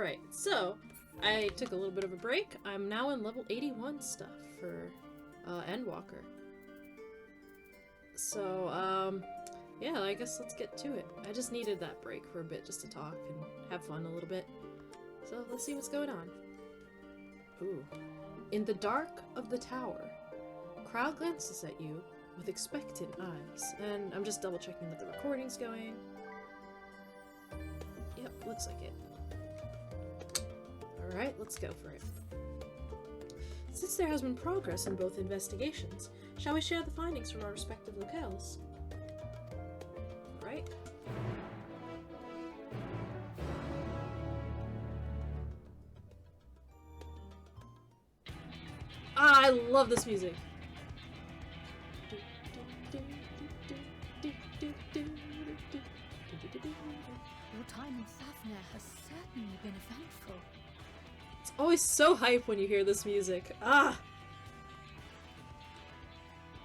Alright, so I took a little bit of a break. I'm now in level 81 stuff for Endwalker. So, yeah, I guess let's get to it. I just needed that break for a bit just to talk and have fun a little bit. So let's see what's going on. Ooh. In the dark of the tower, a crowd glances at you with expectant eyes. And I'm just double checking that the recording's going. Yep, looks like it. Alright, let's go for it. Since there has been progress in both investigations, shall we share the findings from our respective locales? Alright. Ah, I love this music! Your time in Fafnir has certainly been eventful. It's always so hype when you hear this music. Ah!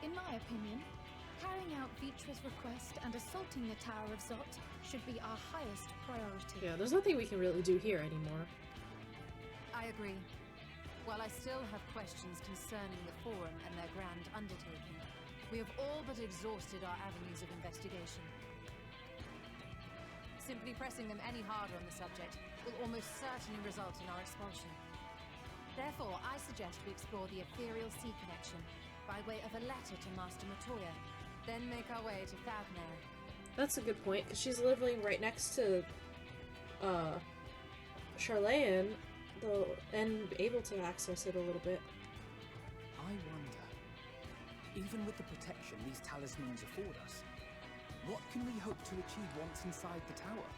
In my opinion, carrying out Vitra's request and assaulting the Tower of Zot should be our highest priority. Yeah, there's nothing we can really do here anymore. I agree. While I still have questions concerning the Forum and their grand undertaking, we have all but exhausted our avenues of investigation. Simply pressing them any harder on the subject will almost certainly result in our expulsion. Therefore, I suggest we explore the ethereal sea connection by way of a letter to Master Matoya, then make our way to Fafnir. That's a good point, because she's living right next to, Charlayan, though, and able to access it a little bit. I wonder, even with the protection these talismans afford us, what can we hope to achieve once inside the tower?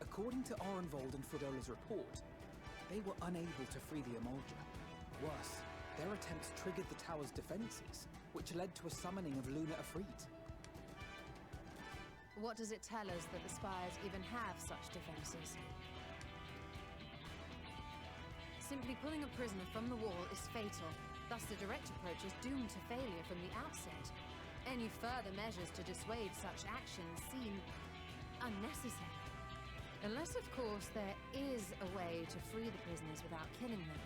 According to Orenvold and Fridola's report, they were unable to free the Emolja. Worse, their attempts triggered the tower's defenses, which led to a summoning of Luna Afrit. What does it tell us that the Spires even have such defenses? Simply pulling a prisoner from the wall is fatal, thus the direct approach is doomed to failure from the outset. Any further measures to dissuade such actions seem unnecessary. Unless, of course, there is a way to free the prisoners without killing them.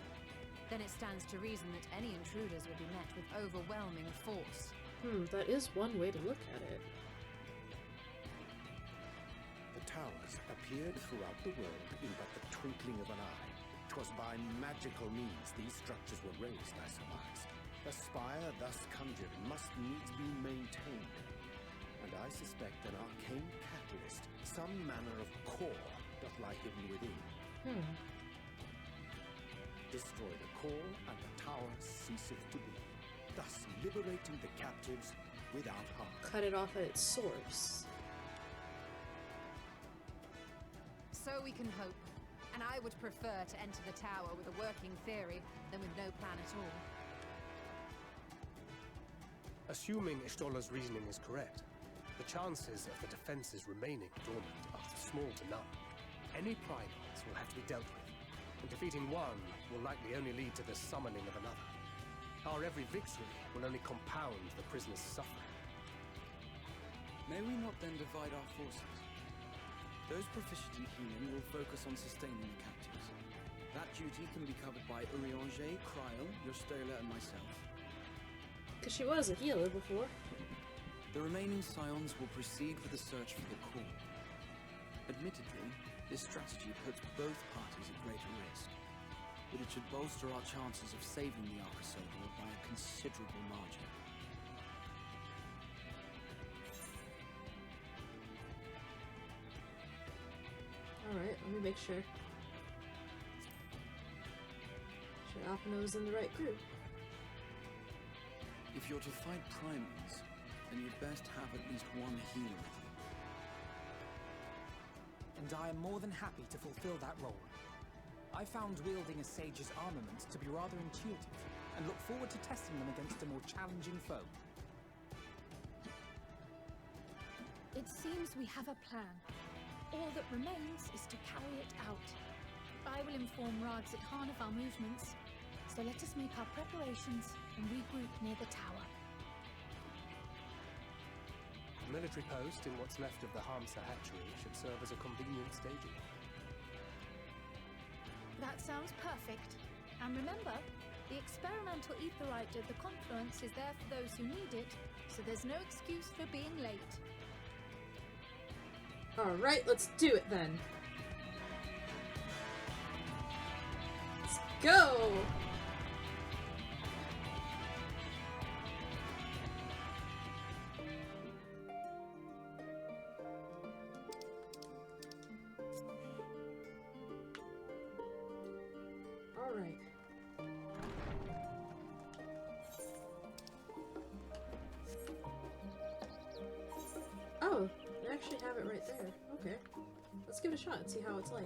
Then it stands to reason that any intruders will be met with overwhelming force. That is one way to look at it. The towers appeared throughout the world in but the twinkling of an eye. 'Twas by magical means these structures were raised, I surmise. The spire thus conjured must needs be maintained, and I suspect an arcane catalyst, some manner of core, doth lie hidden within. Destroy the core, and the tower ceaseth to be, thus liberating the captives without harm. Cut it off at its source. So we can hope, and I would prefer to enter the tower with a working theory than with no plan at all. Assuming Ishtola's reasoning is correct, the chances of the defenses remaining dormant are small to none. Any primates will have to be dealt with, and defeating one will likely only lead to the summoning of another. Our every victory will only compound the prisoner's suffering. May we not then divide our forces? Those proficient in healing will focus on sustaining the captives. That duty can be covered by Urianger, Kryl, Yostola, and myself. Because she was a healer before. The remaining scions will proceed with the search for the core. Admittedly, this strategy puts both parties at greater risk, but it should bolster our chances of saving the Arcosodor by a considerable margin. Alright, let me make sure. Sure Alphinaud's in the right group. If you're to fight primates, then you'd best have at least one healer with you. And I am more than happy to fulfill that role. I found wielding a sage's armaments to be rather intuitive, and look forward to testing them against a more challenging foe. It seems we have a plan. All that remains is to carry it out. I will inform Rags at Khan of our movements, so let us make our preparations and regroup near the tower. A military post in what's left of the Hamsa hatchery should serve as a convenient staging. sounds perfect. And remember, the experimental etherite at the confluence is there for those who need it, so there's no excuse for being late. Alright, let's do it then. Let's go! Alright. Oh, they actually have it right there. Okay. Let's give it a shot and see how it's like.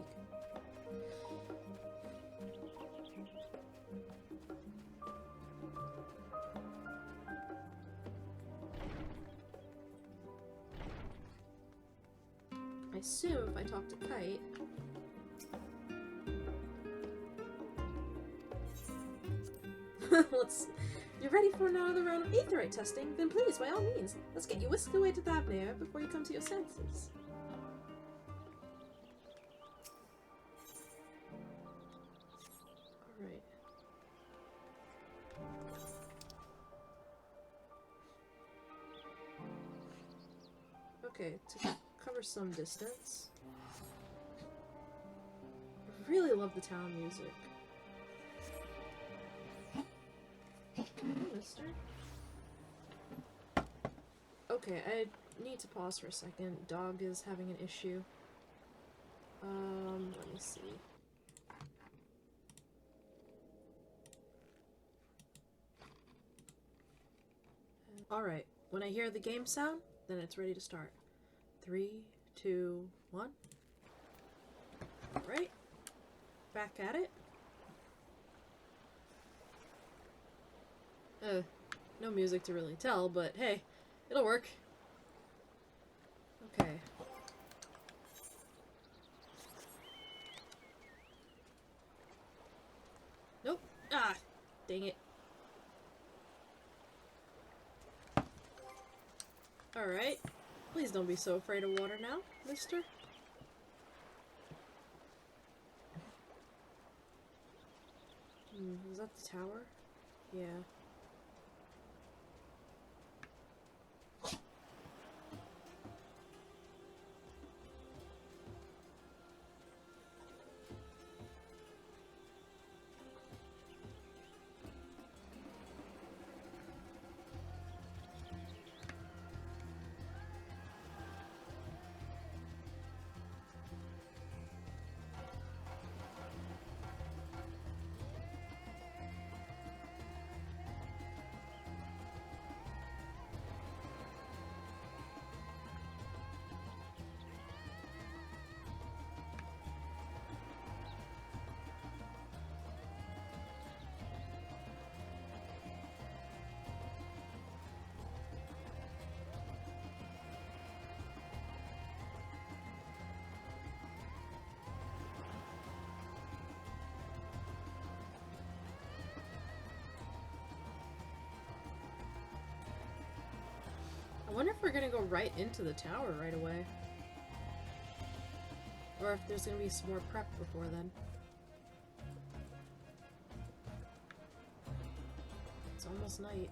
I assume if I talk to Kite... You're ready for another round of aetherite testing? Then please, by all means, let's get you whisked away to Thabnir before you come to your senses. Alright. Okay, to cover some distance. I really love the town music. Hey, mister. Okay, I need to pause for a second. Dog is having an issue. Let me see. Alright, when I hear the game sound, then it's ready to start. 3, 2, 1. Alright. Back at it. No music to really tell, but hey, it'll work. Okay. Nope. Ah! Dang it. Alright. Please don't be so afraid of water now, mister. Was that the tower? Yeah. I wonder if we're gonna go right into the tower right away. Or if there's gonna be some more prep before then. It's almost night.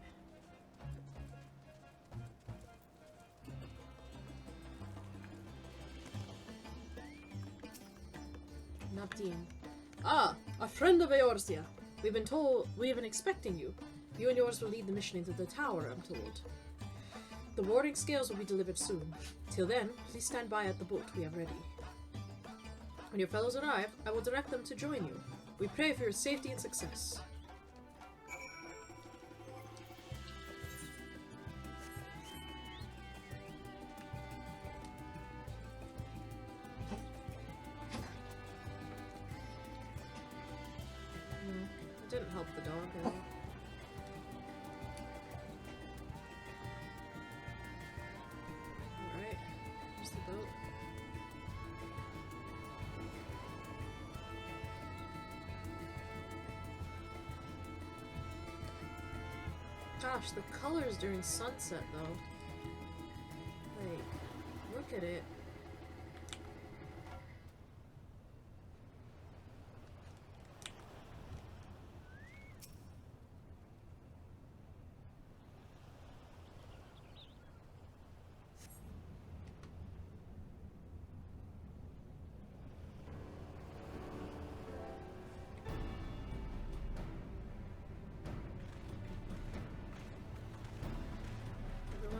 Navdeen. Ah! A friend of Eorzea. We've been expecting you. You and yours will lead the mission into the tower, I'm told. The warding scales will be delivered soon. Till then, please stand by at the boat we have ready. When your fellows arrive, I will direct them to join you. We pray for your safety and success. It didn't help the dog at all. Alright, here's the boat. Gosh, the colors during sunset, though. Like, look at it.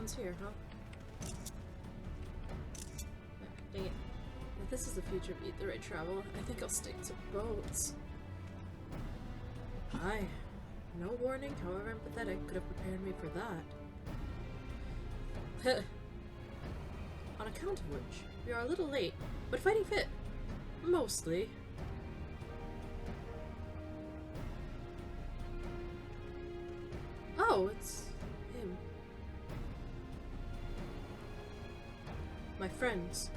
ones here, huh? Dang it. If this is the future of Eat the Right travel, I think I'll stick to boats. Aye. No warning, however empathetic, could have prepared me for that. On account of which, we are a little late, but fighting fit. Mostly. Oh, it's him. My friends,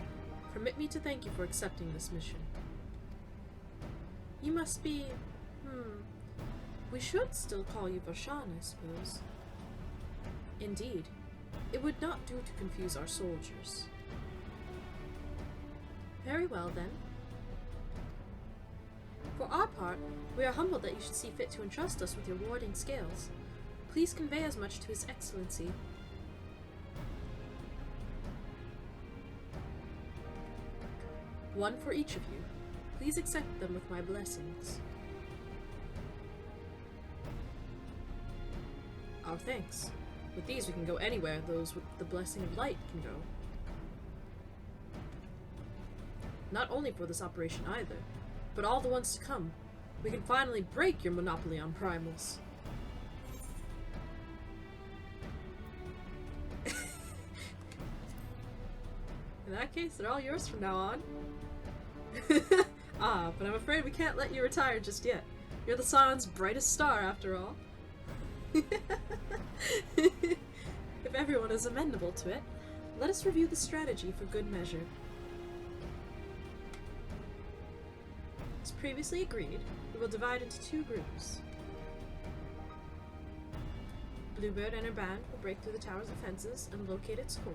permit me to thank you for accepting this mission. You must be... we should still call you Varshan, I suppose. Indeed. It would not do to confuse our soldiers. Very well, then. For our part, we are humbled that you should see fit to entrust us with your warding scales. Please convey as much to His Excellency. One for each of you. Please accept them with my blessings. Our thanks. With these we can go anywhere those with the blessing of light can go. Not only for this operation either, but all the ones to come. We can finally break your monopoly on primals. In that case, they're all yours from now on. Ah, but I'm afraid we can't let you retire just yet. You're the Scion's brightest star, after all. If everyone is amenable to it, let us review the strategy for good measure. As previously agreed, we will divide into 2 groups. Bluebird and her band will break through the tower's defenses and locate its core.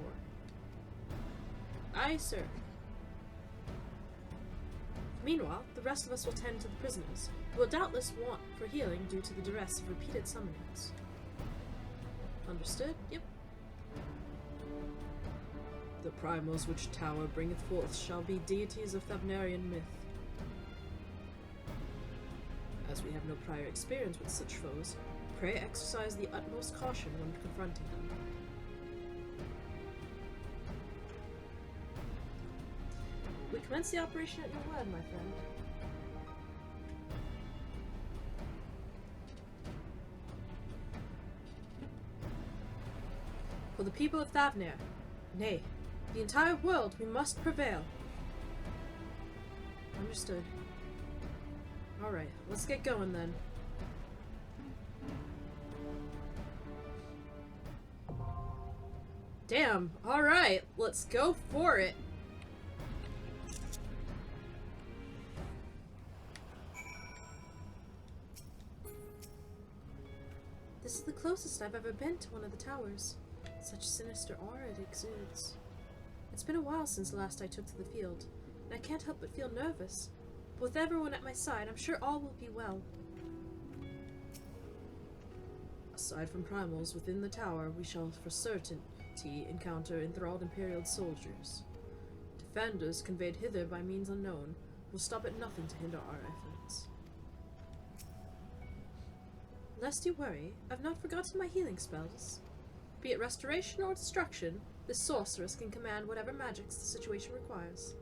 Aye, sir. Meanwhile, the rest of us will tend to the prisoners, who will doubtless want for healing due to the duress of repeated summonings. Understood? Yep. The primals which Tower bringeth forth shall be deities of Thavnarian myth. As we have no prior experience with such foes, pray exercise the utmost caution when confronting them. We commence the operation at your word, my friend. For the people of Thavnir, nay, the entire world, we must prevail. Understood. Alright, let's get going then. Damn, alright, let's go for it. This is the closest I've ever been to one of the towers. Such sinister aura it exudes. It's been a while since last I took to the field, and I can't help but feel nervous. But with everyone at my side, I'm sure all will be well. Aside from primals within the tower, we shall for certainty encounter enthralled Imperial soldiers. Defenders conveyed hither by means unknown will stop at nothing to hinder our efforts. Lest you worry, I've not forgotten my healing spells. Be it restoration or destruction, this sorceress can command whatever magics the situation requires.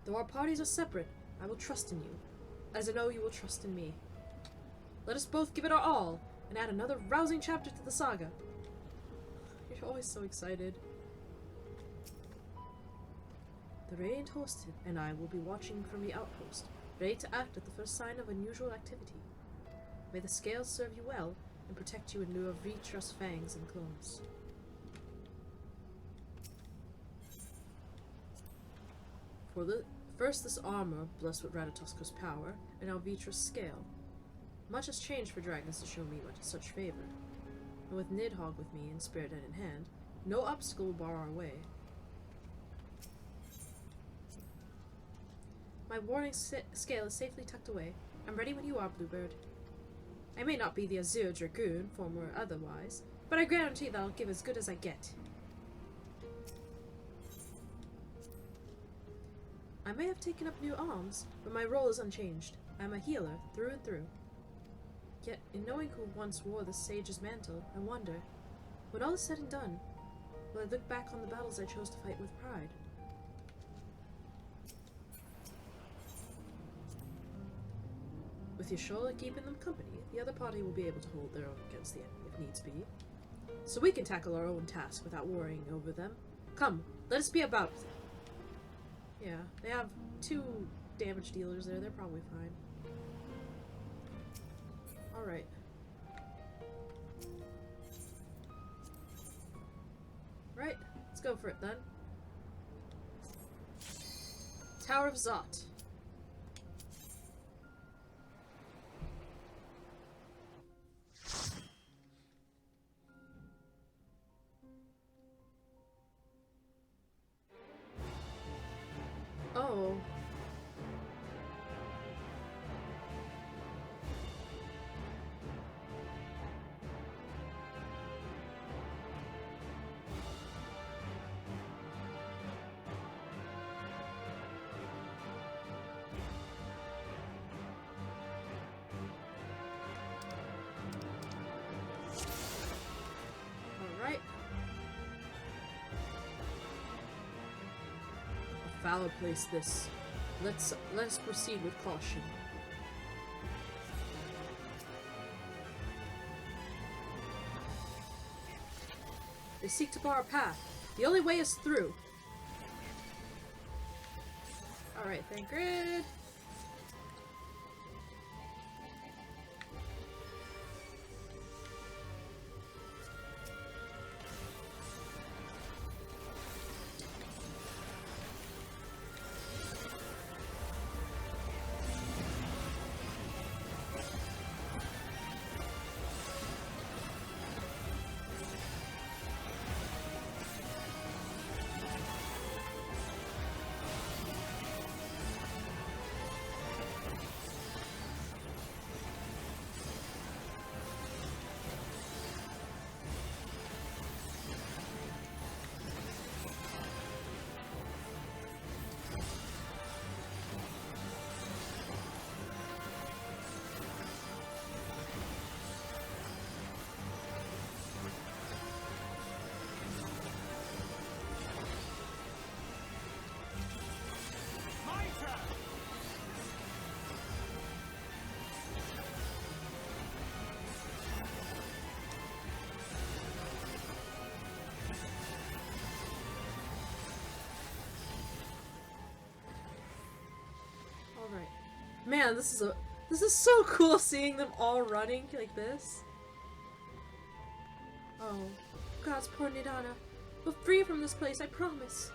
Though our parties are separate, I will trust in you, as I know you will trust in me. Let us both give it our all, and add another rousing chapter to the saga. You're always so excited. The Radiant Host and I will be watching from the outpost, ready to act at the first sign of unusual activity. May the scales serve you well, and protect you in lieu of Vitra's fangs and claws. First this armor, blessed with Ratatosko's power, and now Vitra's scale. Much has changed for dragons to show me such favor. And with Nidhogg with me and Spirit Head in hand, no obstacle will bar our way. My warning scale is safely tucked away. I'm ready when you are, Bluebird. I may not be the Azure Dragoon, former or otherwise, but I guarantee that I'll give as good as I get. I may have taken up new arms, but my role is unchanged. I'm a healer, through and through. Yet, in knowing who once wore the sage's mantle, I wonder, when all is said and done, will I look back on the battles I chose to fight with pride? With Yashola keeping them company, the other party will be able to hold their own against the enemy if needs be. So we can tackle our own task without worrying over them. Come, let us be about it. Yeah, they have 2 damage dealers there, they're probably fine. Alright. Right, let's go for it then. Tower of Zot. Oh. All right. A foul place this. Let us proceed with caution. They seek to bar our path. The only way is through. Alright, thank grid. Man, this is so cool seeing them all running like this. Oh, God's poor Nidana. We'll free from this place, I promise.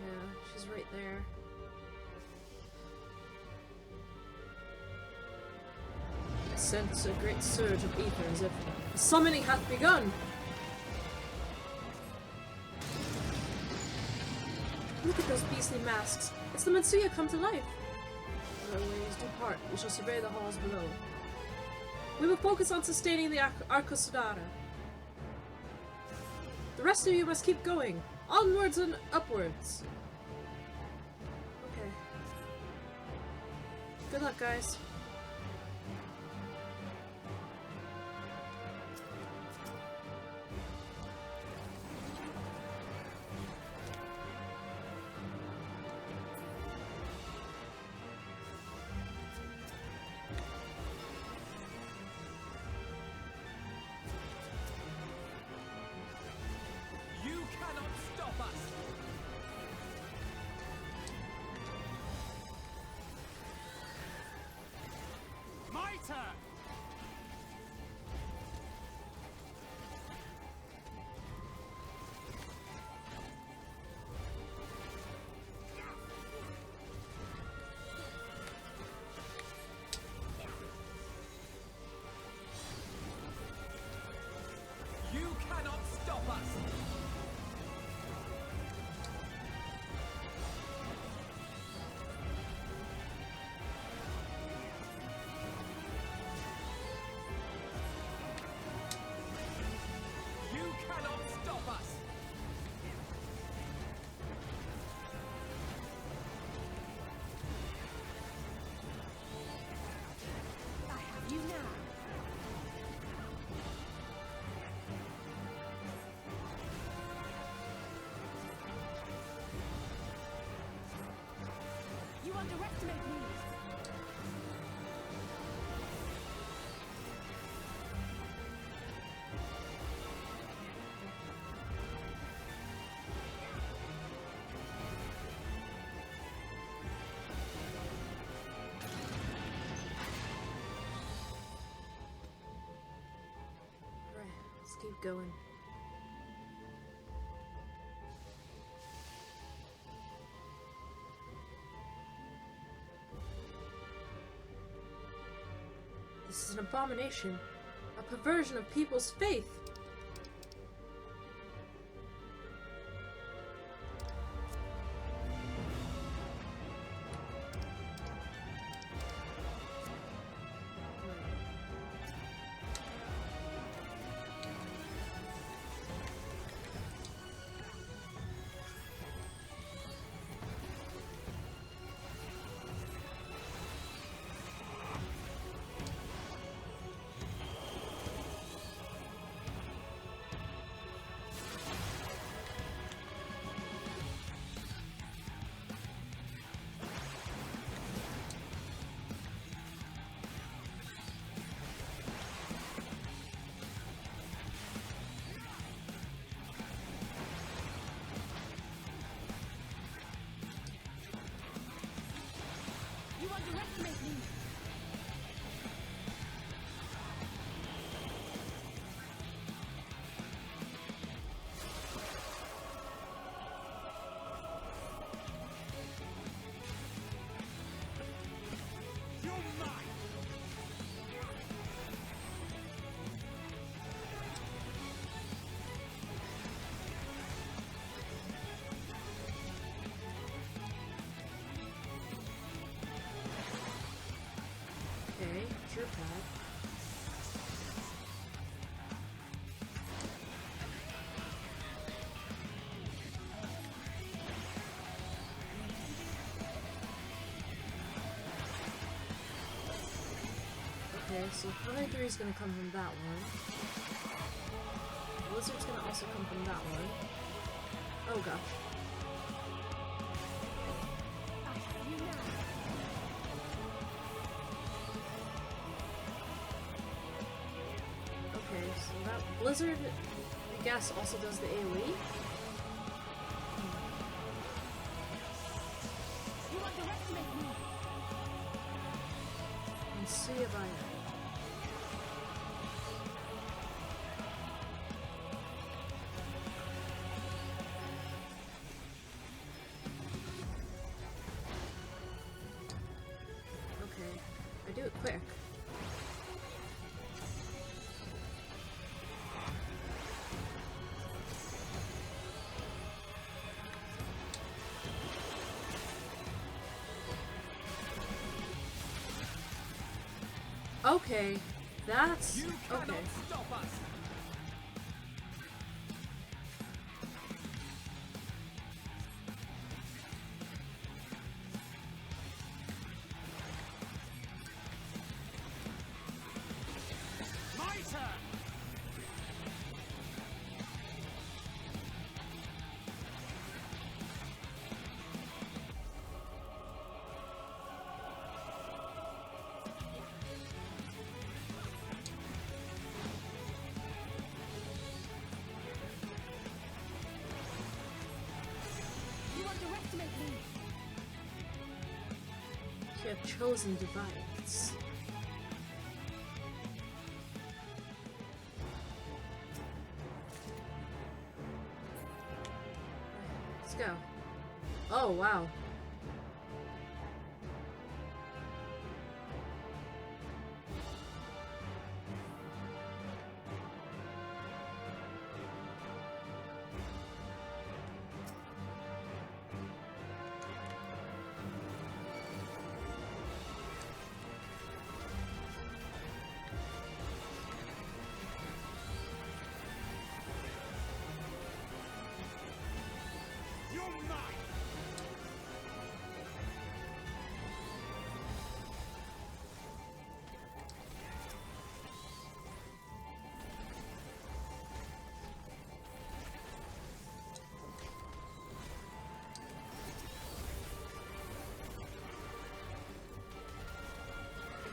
Yeah, she's right there. I sense a great surge of ether as if the summoning hath begun. Look at those beastly masks. It's the Matsuya come to life. Our ways depart. We shall survey the halls below. We will focus on sustaining the Arkosudara. The rest of you must keep going. Onwards and upwards. Okay. Good luck, guys. underestimate me. Right, let's keep going. This is an abomination, a perversion of people's faith. You underestimate me. Okay, sure pad. Okay, so High 3 is gonna come from that one. Blizzard's gonna also come from that one. Oh gosh. I have you now. Okay, so that Blizzard, I guess, also does the AoE. You underestimate me. Let's see if I... Okay, I do it quick. Okay, that's okay. stop us! My turn! You underestimate me. You have chosen divides. Let's go. Oh, wow.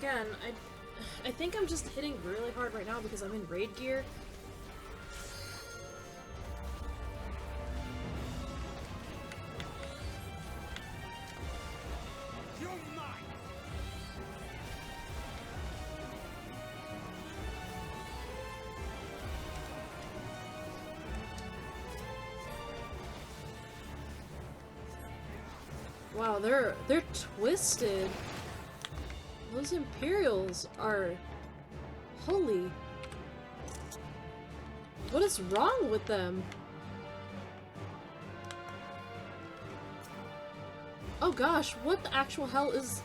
again, I think I'm just hitting really hard right now because I'm in raid gear. Wow, they're twisted. Those Imperials are... Holy... What is wrong with them? Oh gosh, what the actual hell is...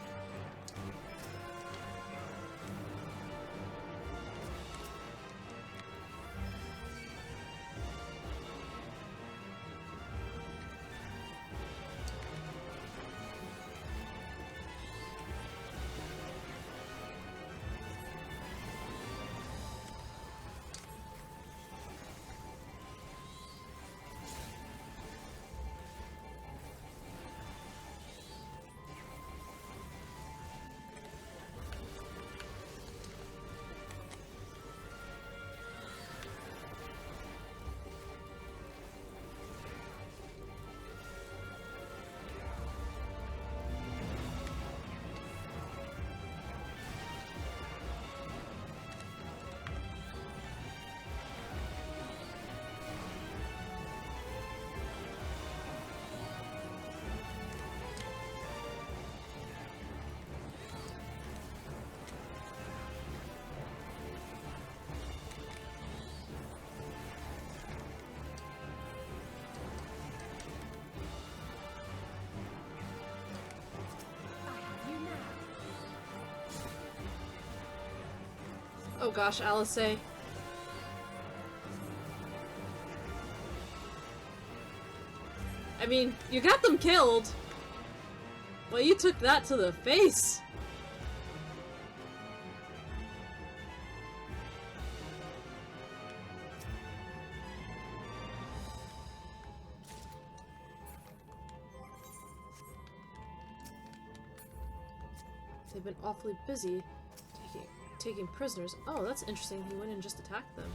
Oh gosh, Alice. I mean, you got them killed. Well, you took that to the face. They've been awfully busy taking prisoners. Oh, that's interesting. He went and just attacked them.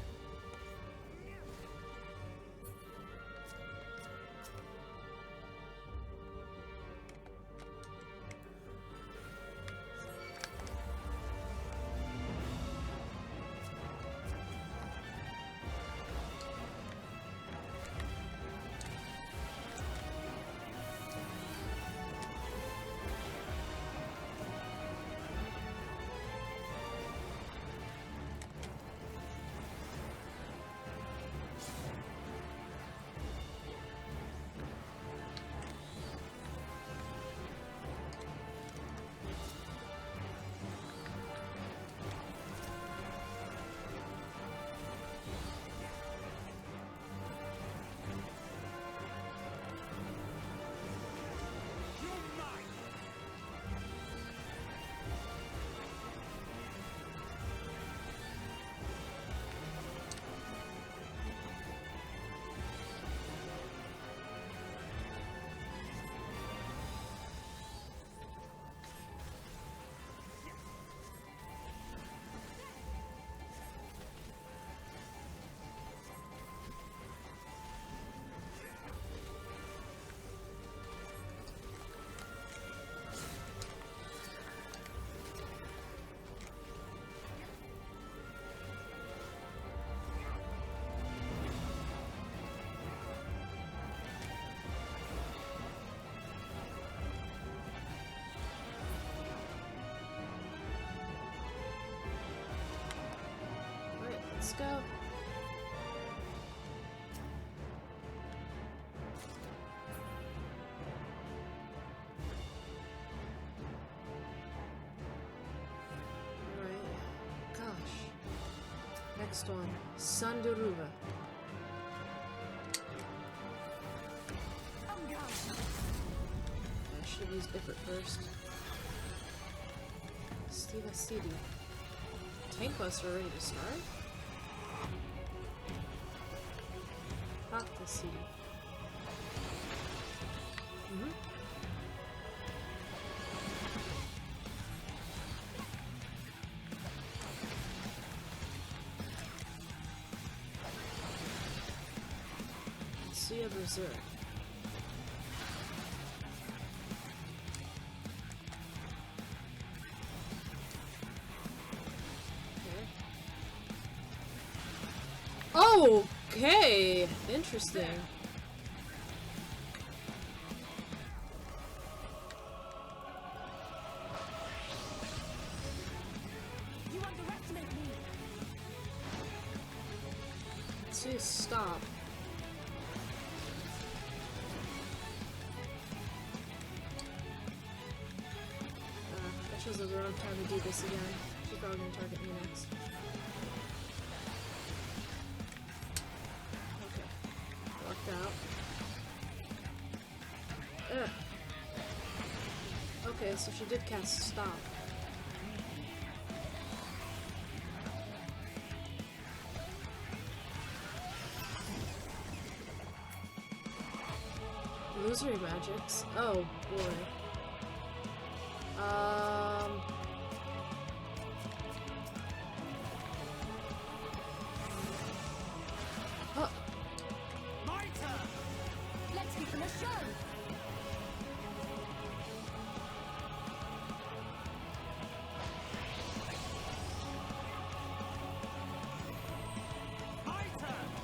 Let's go. Alright. Gosh. Next one. Sandaruva. I should have used Ifrit first. Steva City. Tank quests are ready to start? Fuck the city. of Zot. Okay, interesting. You underestimate me. Let's see, stop. That shows that we're on time to do this again. She's probably gonna target me next. Out. Ugh. Okay, so she did cast stop. Illusory magics? Oh boy. Huh. Let's give them a show.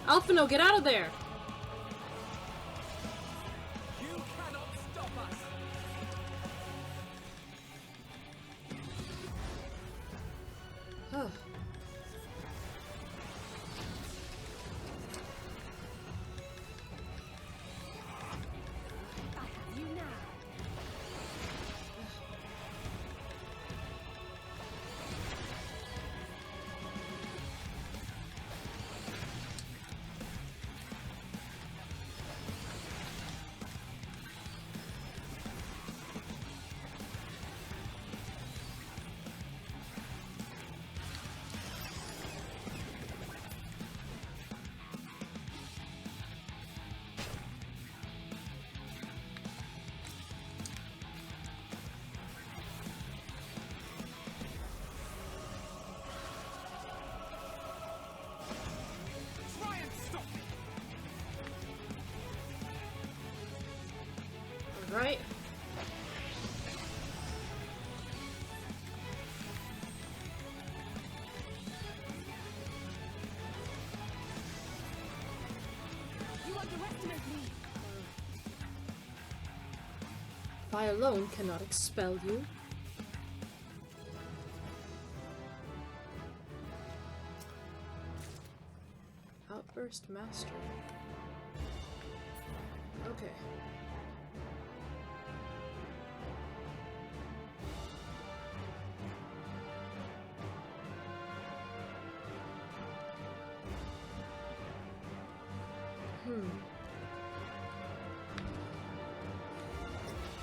Alphino, get out of there! You cannot stop us! Huh. I have you now. Right? You underestimate me. I alone cannot expel you. Outburst Master. Okay.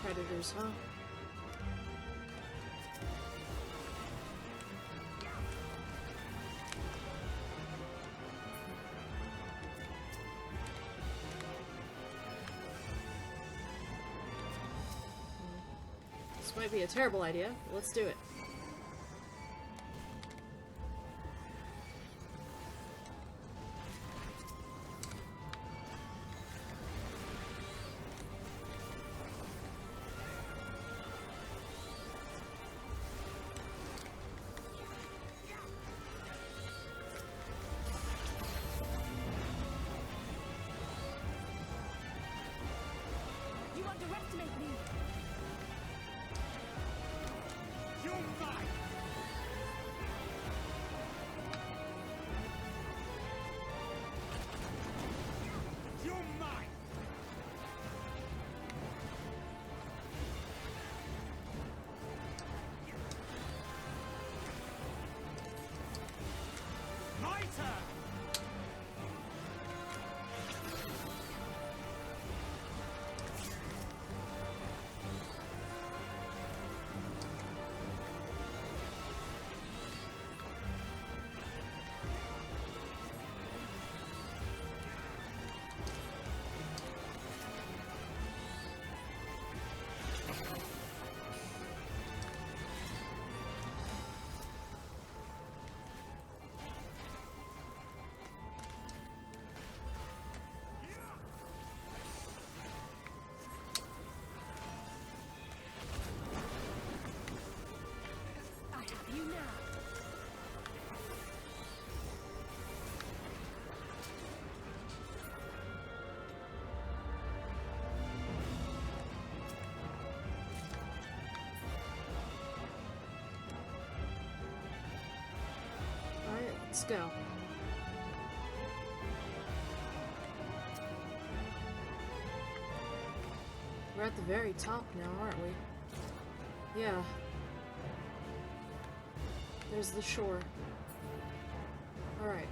Predators, huh? This might be a terrible idea. Let's do it. You underestimate me. Let's go. We're at the very top now, aren't we? Yeah. There's the shore. Alright.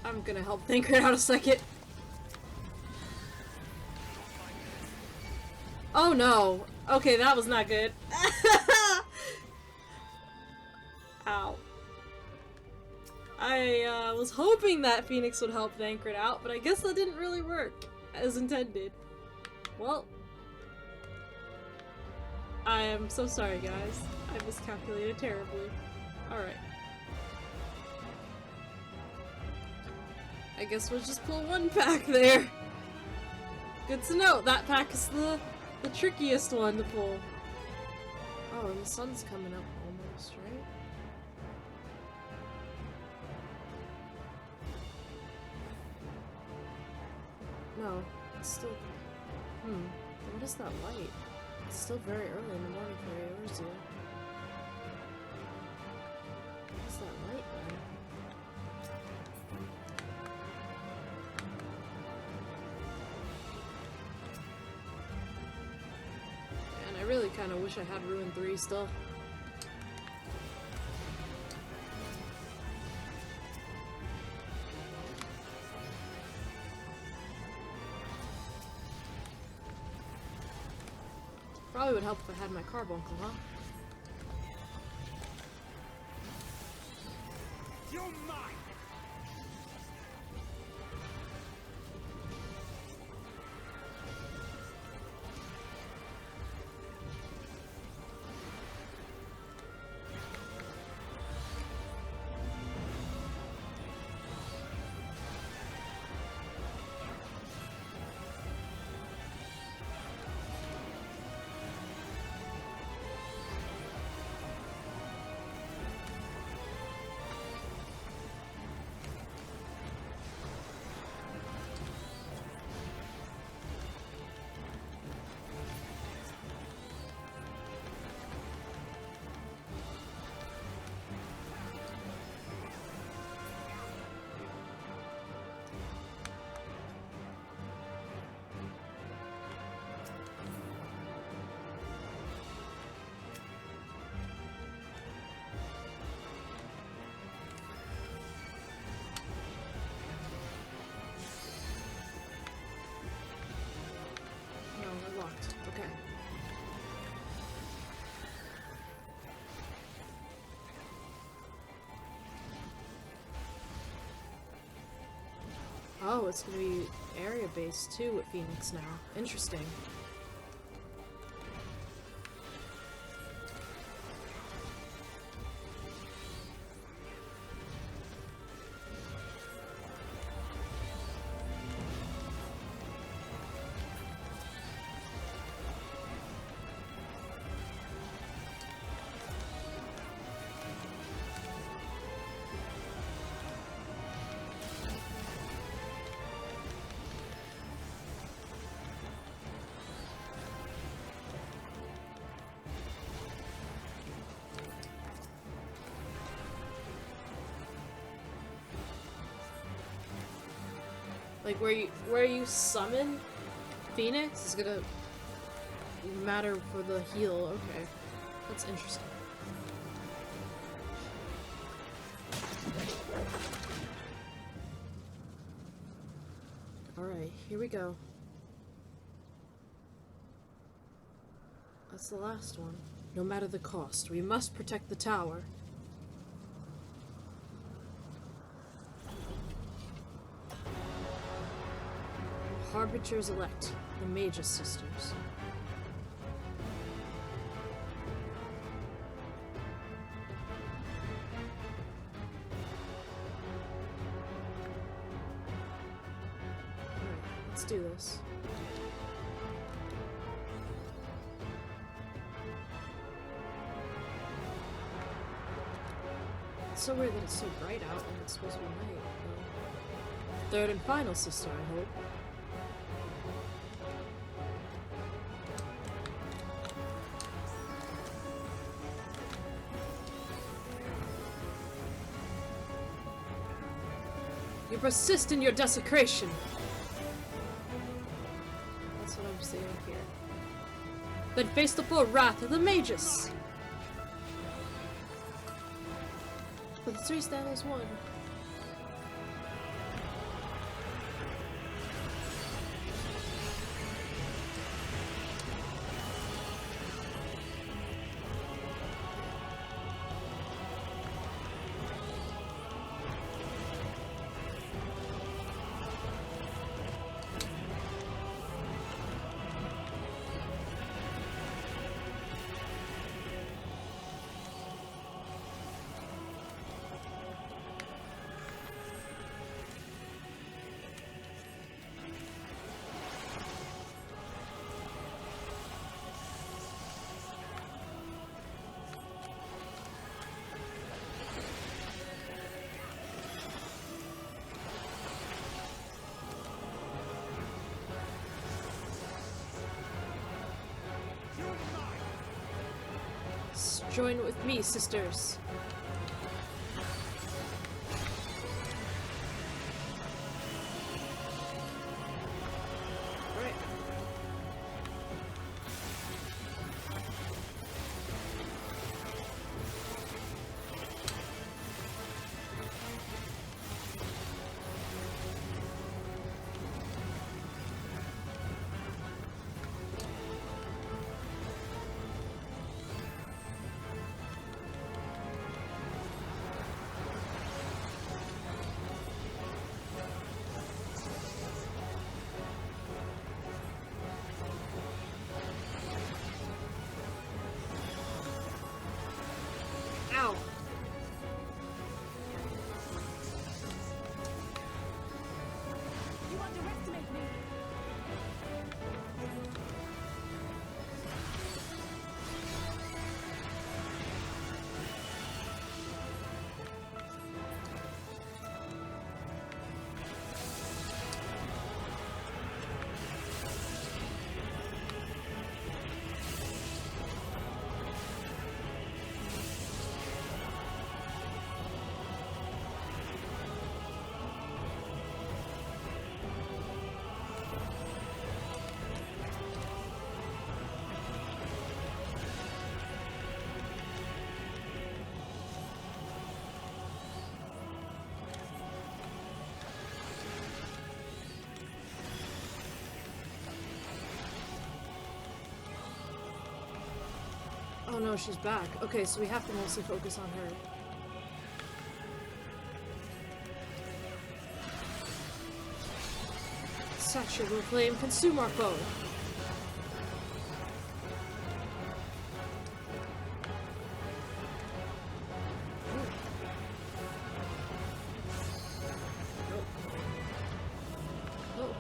I'm gonna help Thancred out a second. Oh no. Okay, that was not good. Ow. I was hoping that Phoenix would help Thancred out, but I guess that didn't really work as intended. Well, I am so sorry, guys. I miscalculated terribly. Alright. I guess we'll just pull one pack there. Good to know. That pack is the trickiest one to pull. Oh, and the sun's coming up almost, right? No, it's still... What is that light? It's still very early in the morning for Eorzea. What is that light then? I really kind of wish I had Ruin 3 still. Probably would help if I had my carbuncle, huh? You're mine! Locked. Okay. Oh, it's gonna be area based too with Phoenix now. Interesting. Like where you summon Phoenix is gonna matter for the heal. Okay, that's interesting. All right, here we go. That's the last one. No matter the cost, we must protect the tower. Harbingers elect, the Magus Sisters. Let's do this. It's so weird that it's so bright out and it's supposed to be night. Third and final, sister, I hope. You persist in your desecration. That's what I'm seeing here. Then face the full wrath of the magus. But the three stand as one. Join with me, sisters. Right. Ow. You underestimate me. Oh no, she's back. Okay, so we have to mostly focus on her. Saturate will flame, consume our foe. Oh.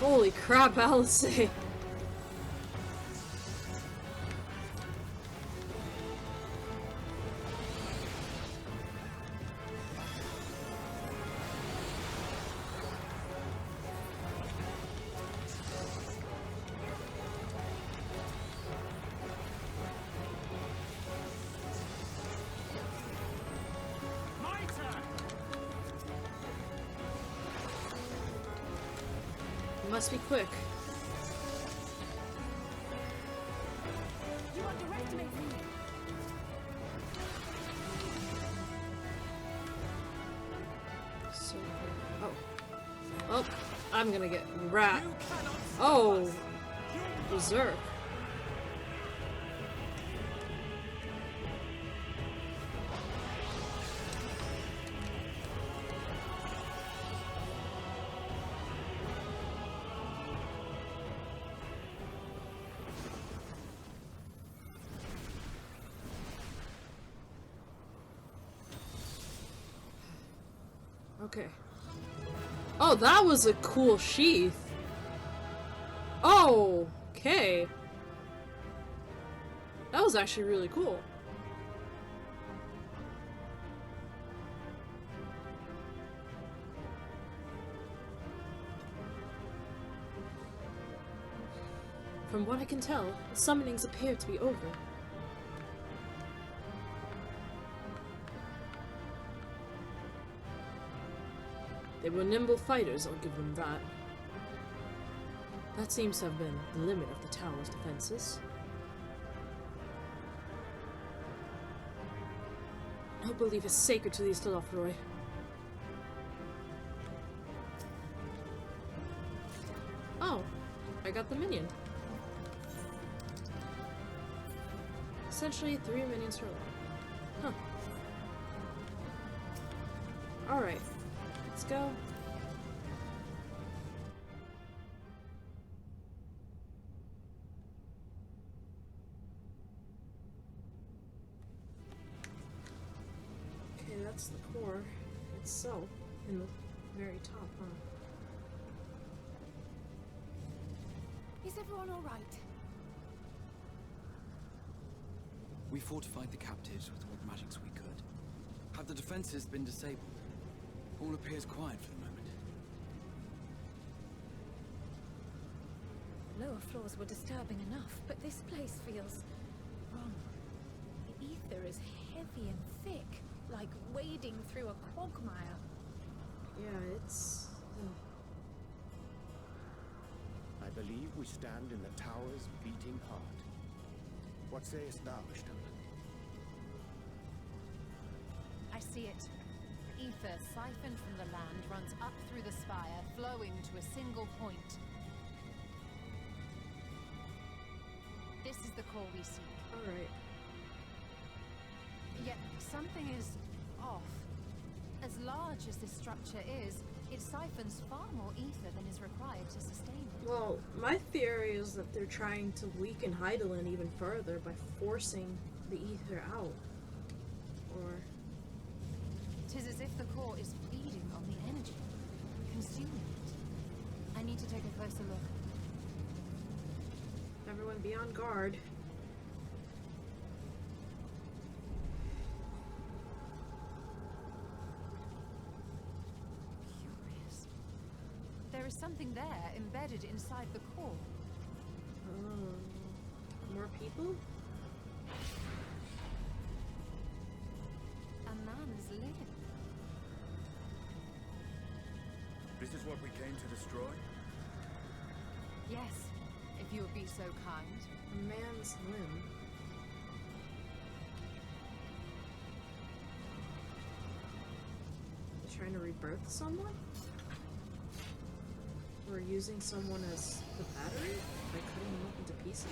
Holy crap, Alice. Must be quick. You underestimate me. So, oh. Oh, I'm gonna get rat. Oh, berserk. Okay. Oh, that was a cool sheath. Oh, okay. That was actually really cool. From what I can tell, the summonings appear to be over. They were nimble fighters, I'll give them that. That seems to have been the limit of the tower's defenses. No belief is sacred to these Delofroi. Oh, I got the minion. Essentially 3 minions for life. Huh. Alright. Let's go. Okay, that's the core itself in the very top, huh? Is everyone all right? We fortified the captives with what magics we could. Have the defenses been disabled? All appears quiet for the moment. Lower floors were disturbing enough, but this place feels wrong. The ether is heavy and thick, like wading through a quagmire. Yeah, it's... I believe we stand in the tower's beating heart. What sayest thou, Ishtar? I see it. Ether siphoned from the land runs up through the spire, flowing to a single point. This is the core we seek. Alright. Yet something is off. As large as this structure is, it siphons far more ether than is required to sustain it. Well, my theory is that they're trying to weaken Hydaelyn even further by forcing the ether out. Or... Tis as if the core is feeding on the energy, consuming it. I need to take a closer look. Everyone be on guard. Curious. There is something there embedded inside the core. More people? A man's limb. This is what we came to destroy? Yes, if you would be so kind. A man's limb. You trying to rebirth someone? Or using someone as the battery? By cutting them up into pieces?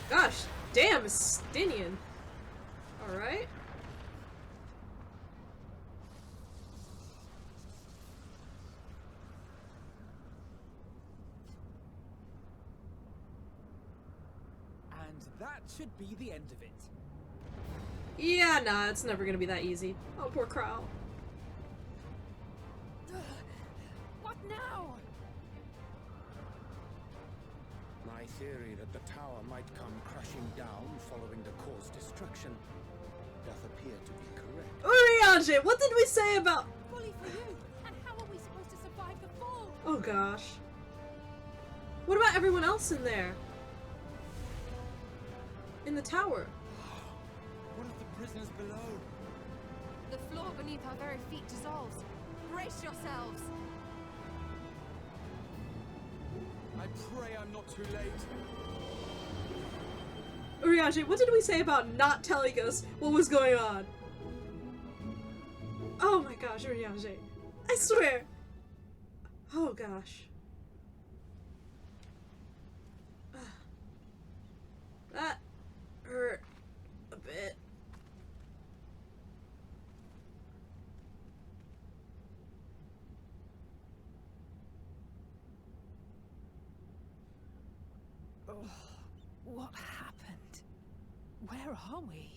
Gosh, damn, Estinian! Alright. And that should be the end of it. Yeah, nah, it's never gonna be that easy. Oh, poor Crow. What now? My theory that the tower might come crashing down following the core's destruction doth appear to be correct. Urianger, what did we say about... Bully for you! And how are we supposed to survive the fall? Oh gosh. What about everyone else in there? In the tower? What of the prisoners below? The floor beneath our very feet dissolves. Brace yourselves! I pray I'm not too late. Urianger, what did we say about not telling us what was going on? Oh my gosh, Urianger. I swear. Oh gosh. That hurt a bit. What happened? Where are we?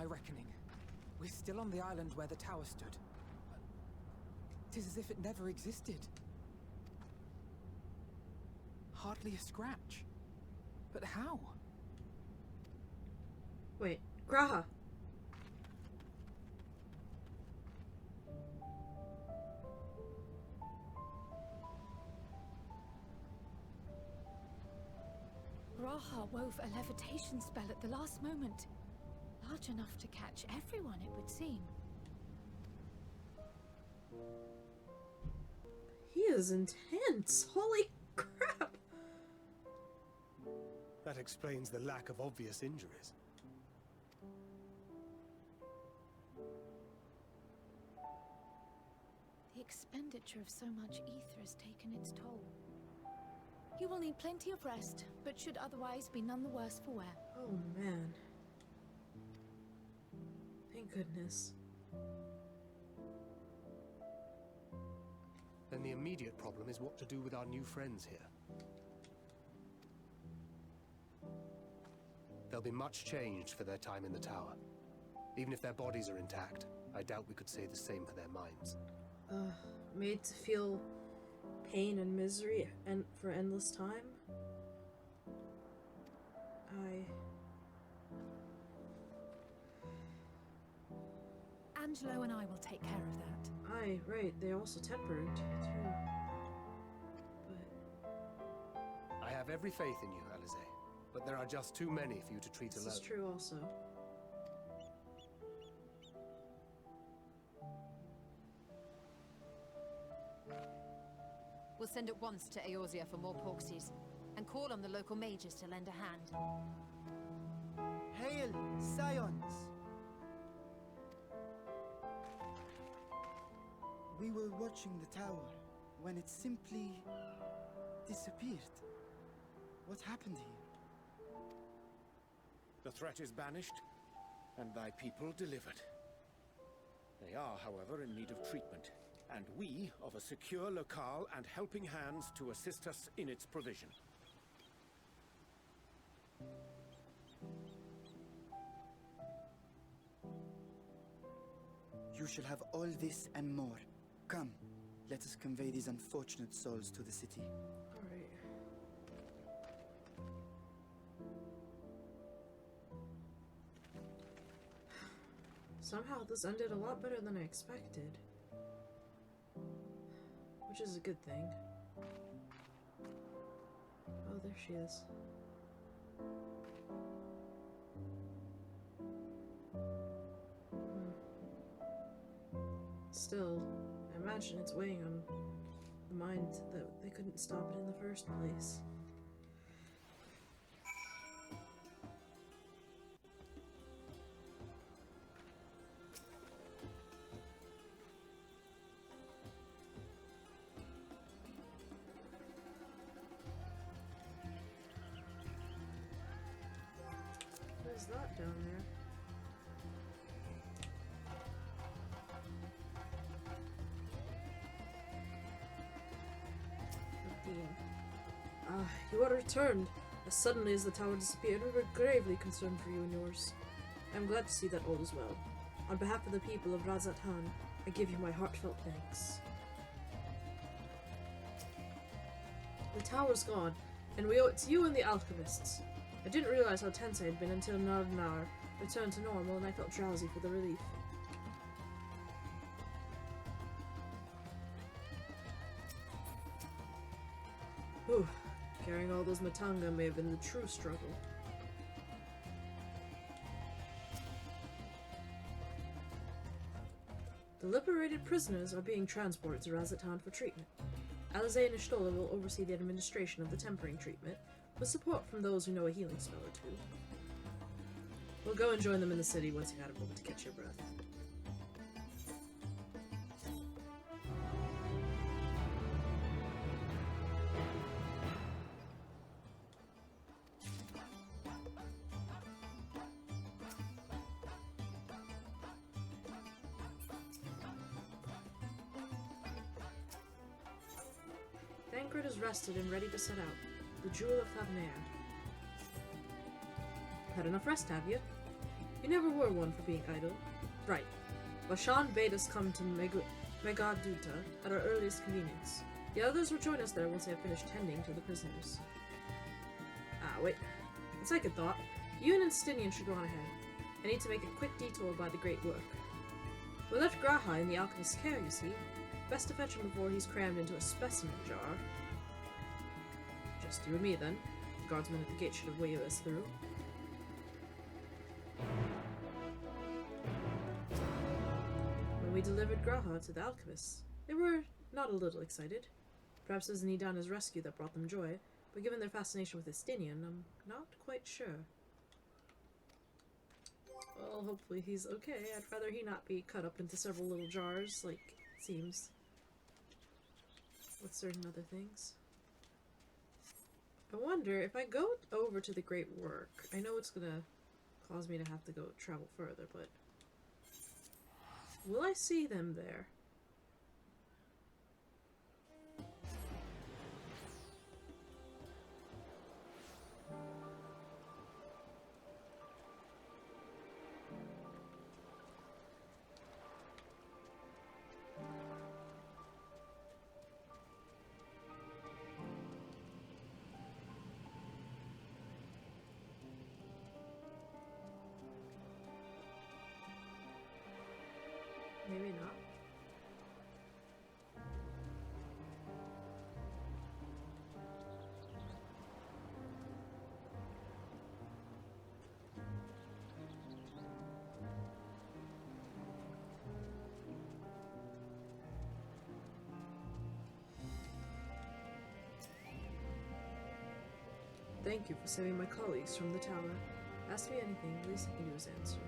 my reckoning, we're still on the island where the tower stood. Tis as if it never existed. Hardly a scratch. But how? Wait, Graha! Raha wove a levitation spell at the last moment. Large enough to catch everyone, it would seem. He is intense! Holy crap! That explains the lack of obvious injuries. The expenditure of so much ether has taken its toll. You will need plenty of rest, but should otherwise be none the worse for wear. Oh man. Thank goodness. Then the immediate problem is what to do with our new friends here. They'll be much changed for their time in the tower. Even if their bodies are intact, I doubt we could say the same for their minds. Made to feel pain and misery and for endless time? Angelo and I will take care of that. Aye, right, they also tempered, too. But I have every faith in you, Alize, but there are just too many for you to treat alone. this is true also. We'll send at once to Eorzea for more Porksies, and call on the local mages to lend a hand. Hail, Scions! We were watching the tower when it simply disappeared. What happened here? The threat is banished, and thy people delivered. They are, however, in need of treatment, and we of a secure locale and helping hands to assist us in its provision. You shall have all this and more. Come, let us convey these unfortunate souls to the city. Alright. Somehow this ended a lot better than I expected. Which is a good thing. Oh, there she is. Still, I imagine it's weighing on the mind that they couldn't stop it in the first place. What is that down there? You are returned. As suddenly as the tower disappeared, we were gravely concerned for you and yours. I am glad to see that all is well. On behalf of the people of Razat Han, I give you my heartfelt thanks. The tower's gone, and we owe it to you and the alchemists. I didn't realize how tense I had been until Nardanar returned to normal and I felt drowsy for the relief. Whew. Carrying all those Matanga may have been the true struggle. The liberated prisoners are being transported to Razatan for treatment. Alize and Ishtola will oversee the administration of the tempering treatment, with support from those who know a healing spell or two. We'll go and join them in the city once you've had a moment to catch your breath. Thancred is rested and ready to set out. The Jewel of Thavnair. Had enough rest, have you? You never were one for being idle. Right. Bashan bade us come to Megaduta at our earliest convenience. The others will join us there once they have finished tending to the prisoners. Ah, wait. On second thought, you and Instinian should go on ahead. I need to make a quick detour by the Great Work. We left Graha in the alchemist's care, you see. Best to fetch him before he's crammed into a specimen jar. Just you and me, then. The guardsmen at the gate should have waved us through. When we delivered Graha to the alchemists, they were not a little excited. Perhaps it was Nidana's rescue that brought them joy, but given their fascination with Estinian, I'm not quite sure. Well, hopefully he's okay. I'd rather he not be cut up into several little jars, like it seems. With certain other things. I wonder, if I go over to the Great Work, I know it's gonna cause me to have to go travel further, but will I see them there? Maybe not. Thank you for saving my colleagues from the tower. Ask me anything, the least I can do is answer.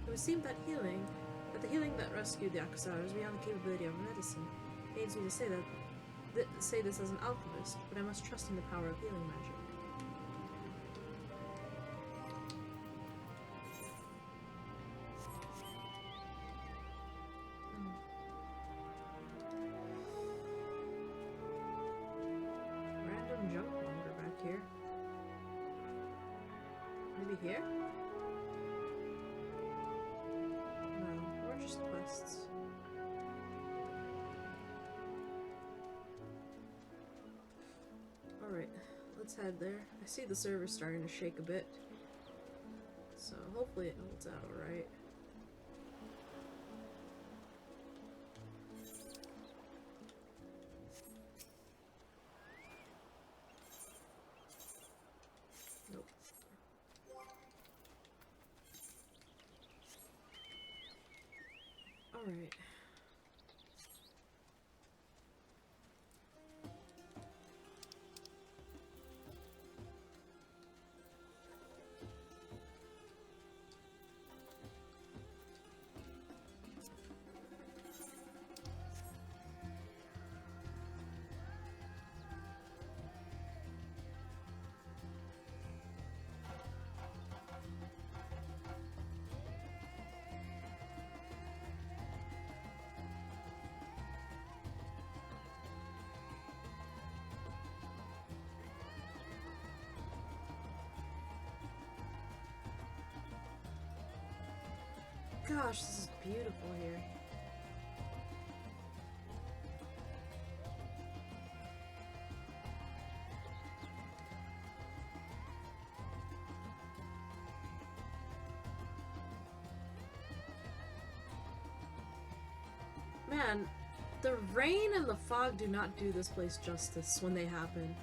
It would seem that the healing that rescued the Akusar is beyond the capability of medicine. It pains me to say say this as an alchemist, but I must trust in the power of healing magic. Random junk wander back here. Maybe here? Just quests. Alright, let's head there. I see the server's starting to shake a bit. So hopefully it holds out alright. Nope. Alright. Gosh, this is beautiful here. Man, the rain and the fog do not do this place justice when they happen.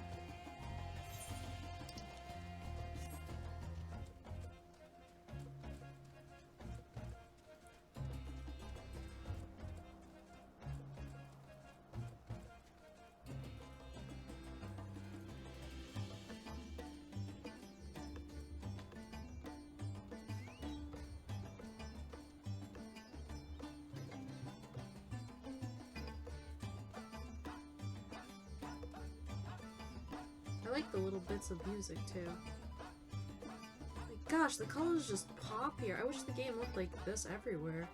I like the little bits of music too. My gosh, the colors just pop here. I wish the game looked like this everywhere.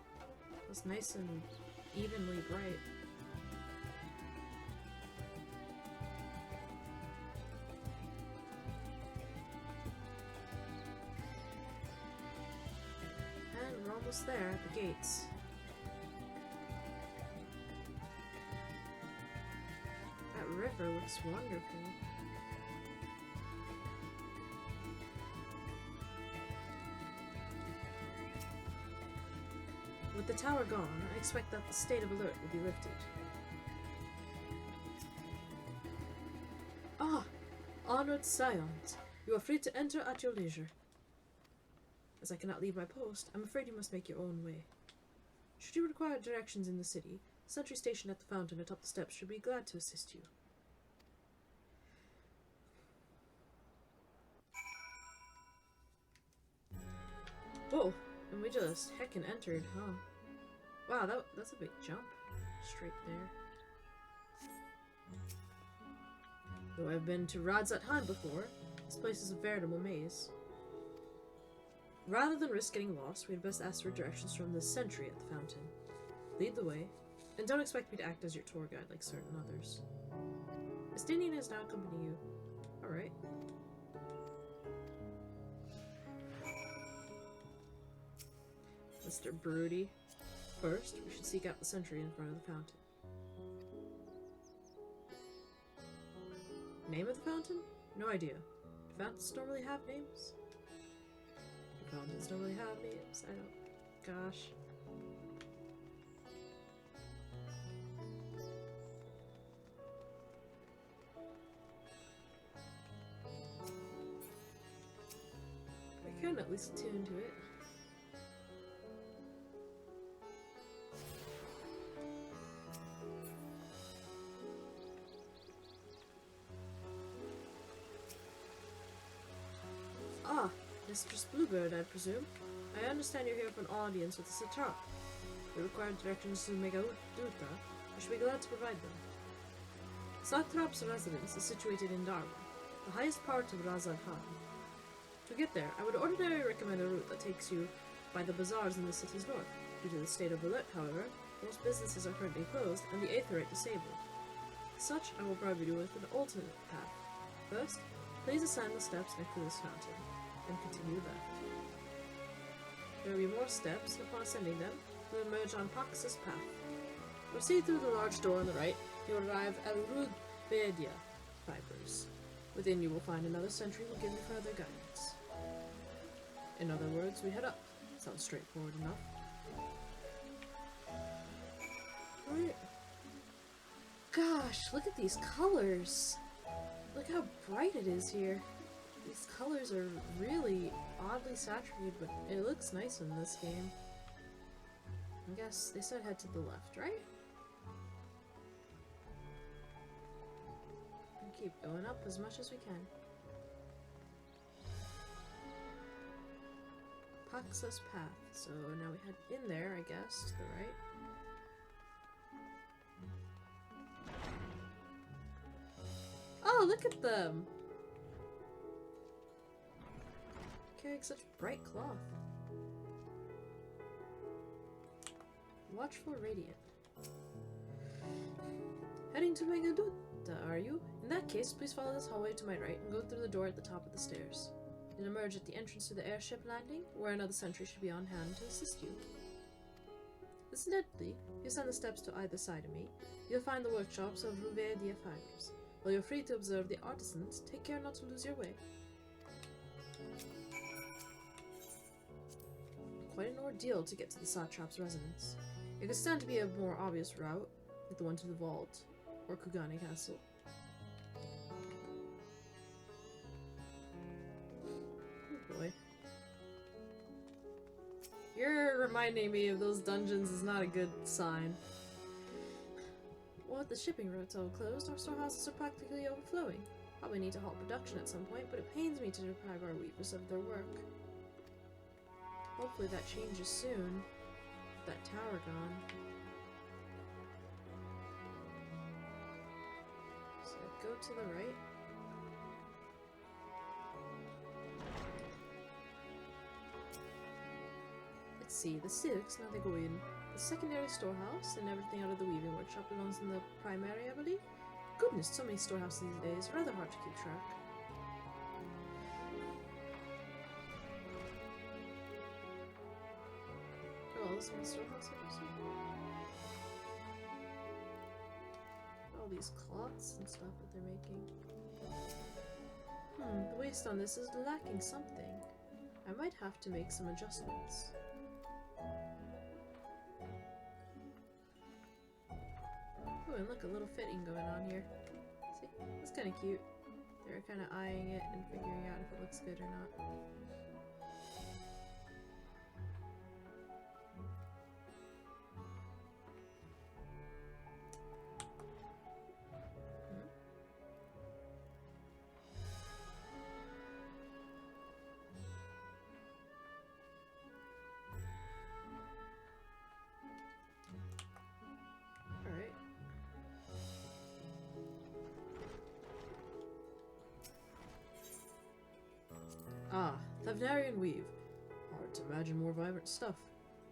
It was nice and evenly bright. almost there at the gates. That river looks wonderful. With the tower gone, I expect that the state of alert will be lifted. Ah! Honored scions, you are free to enter at your leisure. As I cannot leave my post, I'm afraid you must make your own way. Should you require directions in the city, the sentry stationed at the fountain atop the steps should be glad to assist you. Whoa! And we just heckin' entered, huh? Wow, that's a big jump. Straight there. Though I've been to Radzat before, this place is a veritable maze. Rather than risk getting lost, we'd best ask for directions from the sentry at the fountain. Lead the way, and don't expect me to act as your tour guide like certain others. Estinian is now accompanying you. Alright. Mr. Broody. First, we should seek out the sentry in front of the fountain. Name of the fountain? No idea. Do fountains normally have names? Do fountains normally have names? I don't... Gosh. I can at least attune to it. Ah, Mistress Bluebird, I presume. I understand you're here for an audience with the satrap. If you require directions to Megaduta, I should be glad to provide them. The satrap's residence is situated in Darwa, the highest part of Razad Han. To get there, I would ordinarily recommend a route that takes you by the bazaars in the city's north. Due to the state of alert, however, most businesses are currently closed and the Aetherite disabled. As such, I will provide you with an alternate path. First, please ascend the steps next to this fountain, and continue left. There will be more steps, and upon ascending them, you will emerge on Pax's path. Proceed through the large door on the right, you will arrive at Rudbedia Fibers. Within you will find another sentry who will give you further guidance. In other words, we head up. Sounds straightforward enough. Right. Gosh, look at these colors! Look how bright it is here. These colors are really oddly saturated, but it looks nice in this game. I guess they said head to the left, right? And keep going up as much as we can. Paxa's path. So now we head in there, I guess, to the right. Oh, look at them! Carrying such bright cloth. Watchful Radiant. Heading to Megaduta, are you? In that case, please follow this hallway to my right and go through the door at the top of the stairs. Then emerge at the entrance to the airship landing, where another sentry should be on hand to assist you. Incidentally, if you ascend the steps to either side of me, you'll find the workshops of Ruvedia Fibers. While you're free to observe the artisans, take care not to lose your way. Quite an ordeal to get to the Satrap's residence. It could stand to be a more obvious route, like the one to the vault, or Kugane Castle. Oh boy. You're reminding me of those dungeons is not a good sign. Well, with the shipping routes all closed, our storehouses are practically overflowing. Probably need to halt production at some point, but it pains me to deprive our weavers of their work. Hopefully that changes soon. With that tower gone. So go to the right. Let's see, the silks, now they go in. The secondary storehouse and everything out of the weaving workshop belongs in the primary, I believe. Goodness, so many storehouses these days. Rather hard to keep track. this in the storehouse episode? All these cloths and stuff that they're making. The waste on this is lacking something. I might have to make some adjustments. Oh, and look, a little fitting going on here. See? That's kind of cute. They're kind of eyeing it and figuring out if it looks good or not. Alright. Ah, Thavnarian weave. Hard to imagine more vibrant stuff.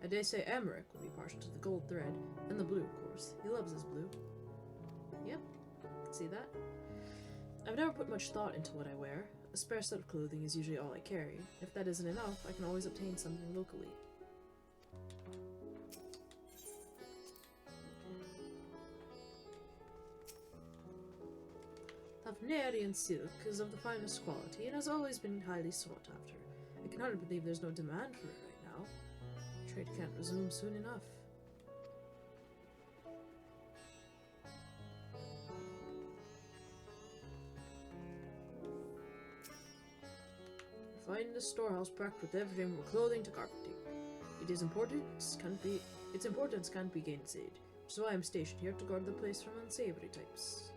I dare say Amaric will be partial to the gold thread, and the blue, of course. He loves his blue. Yep, can see that. I've never put much thought into what I wear. A spare set of clothing is usually all I carry. If that isn't enough, I can always obtain something locally. Thavnarian silk is of the finest quality and has always been highly sought after. I can hardly believe there's no demand for it right now. Trade can't resume soon enough. I find the storehouse packed with everything from clothing to carpeting. Its importance can't be gainsaid, so I am stationed here to guard the place from unsavory types.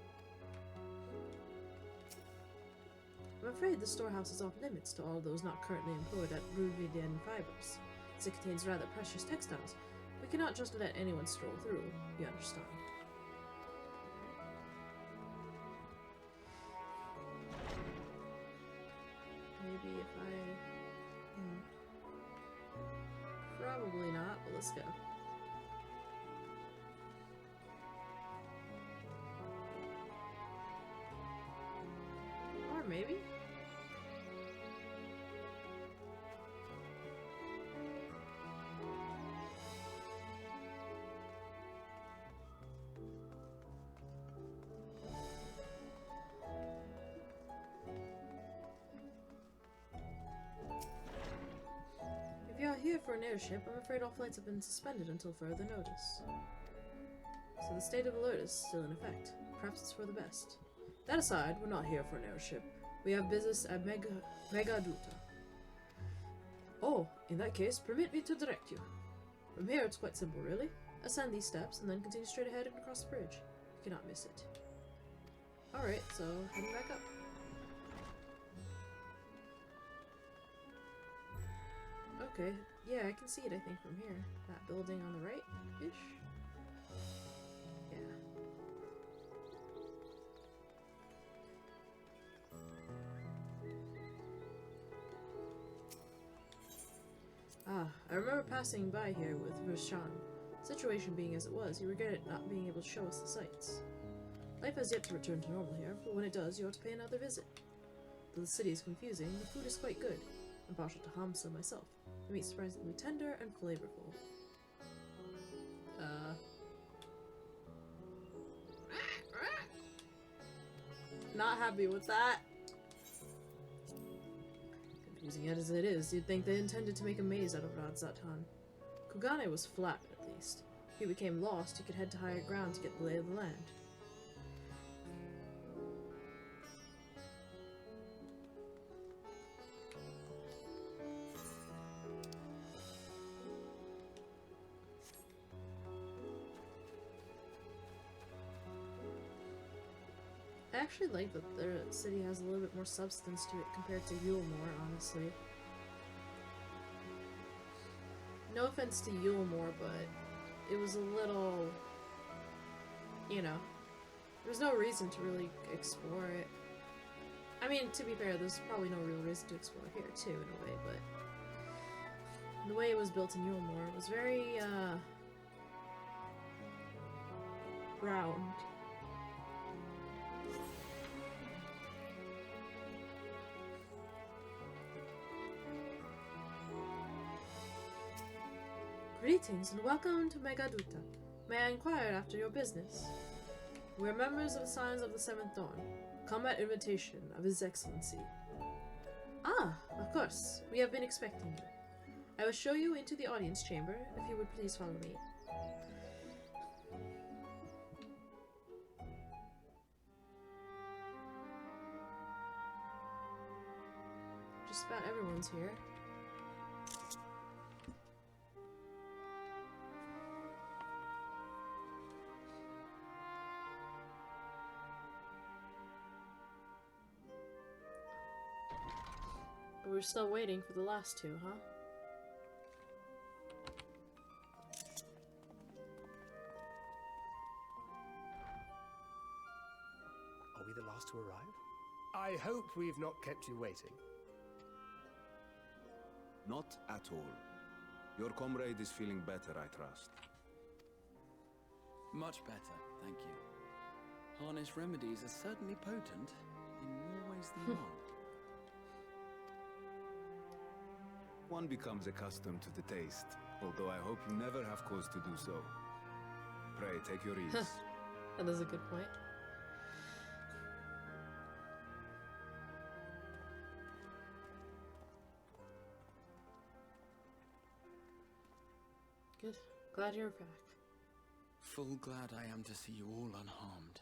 I'm afraid the storehouse is off limits to all those not currently employed at Ruvidian Fibers, as it contains rather precious textiles. We cannot just let anyone stroll through, you understand. Maybe if I... Probably not, but let's go. Or maybe? If you are here for an airship, I'm afraid all flights have been suspended until further notice. So the state of alert is still in effect. Perhaps it's for the best. That aside, we're not here for an airship. We have business at Megaduta. Oh, in that case, permit me to direct you. From here, it's quite simple, really. Ascend these steps and then continue straight ahead and across the bridge. You cannot miss it. Alright, so heading back up. Okay, yeah, I can see it, I think, from here. That building on the right-ish? Yeah. Ah, I remember passing by here with Vershan. Situation being as it was, he regretted not being able to show us the sights. Life has yet to return to normal here, but when it does, you ought to pay another visit. Though the city is confusing, the food is quite good. I'm partial to hamsa myself. The meat surprisingly tender and flavorful. Not happy with that. Confusing yet as it is, you'd think they intended to make a maze out of Radzatan. Kugane was flat, at least. If he became lost, he could head to higher ground to get the lay of the land. I actually like that the city has a little bit more substance to it compared to Yulmore, honestly. No offense to Yulmore, but it was a little, you know, there was no reason to really explore it. I mean, to be fair, there's probably no real reason to explore here too, in a way, but the way it was built in Yulmore was very, round. Greetings and welcome to Megaduta. May I inquire after your business? We are members of the Scions of the Seventh Dawn. Come at invitation of His Excellency. Ah, of course. We have been expecting you. I will show you into the audience chamber, if you would please follow me. Just about everyone's here. But we're still waiting for the last two, huh? Are we the last to arrive? I hope we've not kept you waiting. Not at all. Your comrade is feeling better, I trust. Much better, thank you. Harness remedies are certainly potent, in more ways than one. One becomes accustomed to the taste, although I hope you never have cause to do so. Pray, take your ease. That is a good point. Good. Glad you're back. Full glad I am to see you all unharmed.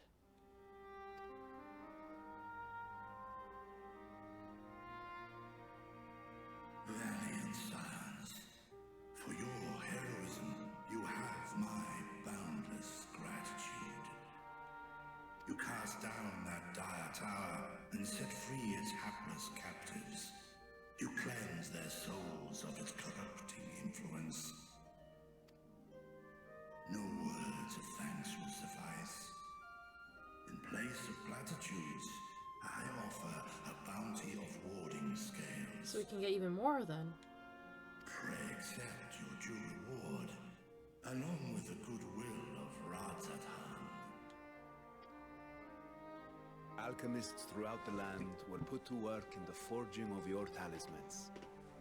Valiant scions, for your heroism, you have my boundless gratitude. You cast down that dire tower and set free its hapless captives. You cleanse their souls of its corrupting influence. No words of thanks will suffice. In place of platitudes, I offer a bounty of warding scales. So we can get even more then. Pray accept your due reward, along with the goodwill of Radzat Han. Alchemists throughout the land were put to work in the forging of your talismans.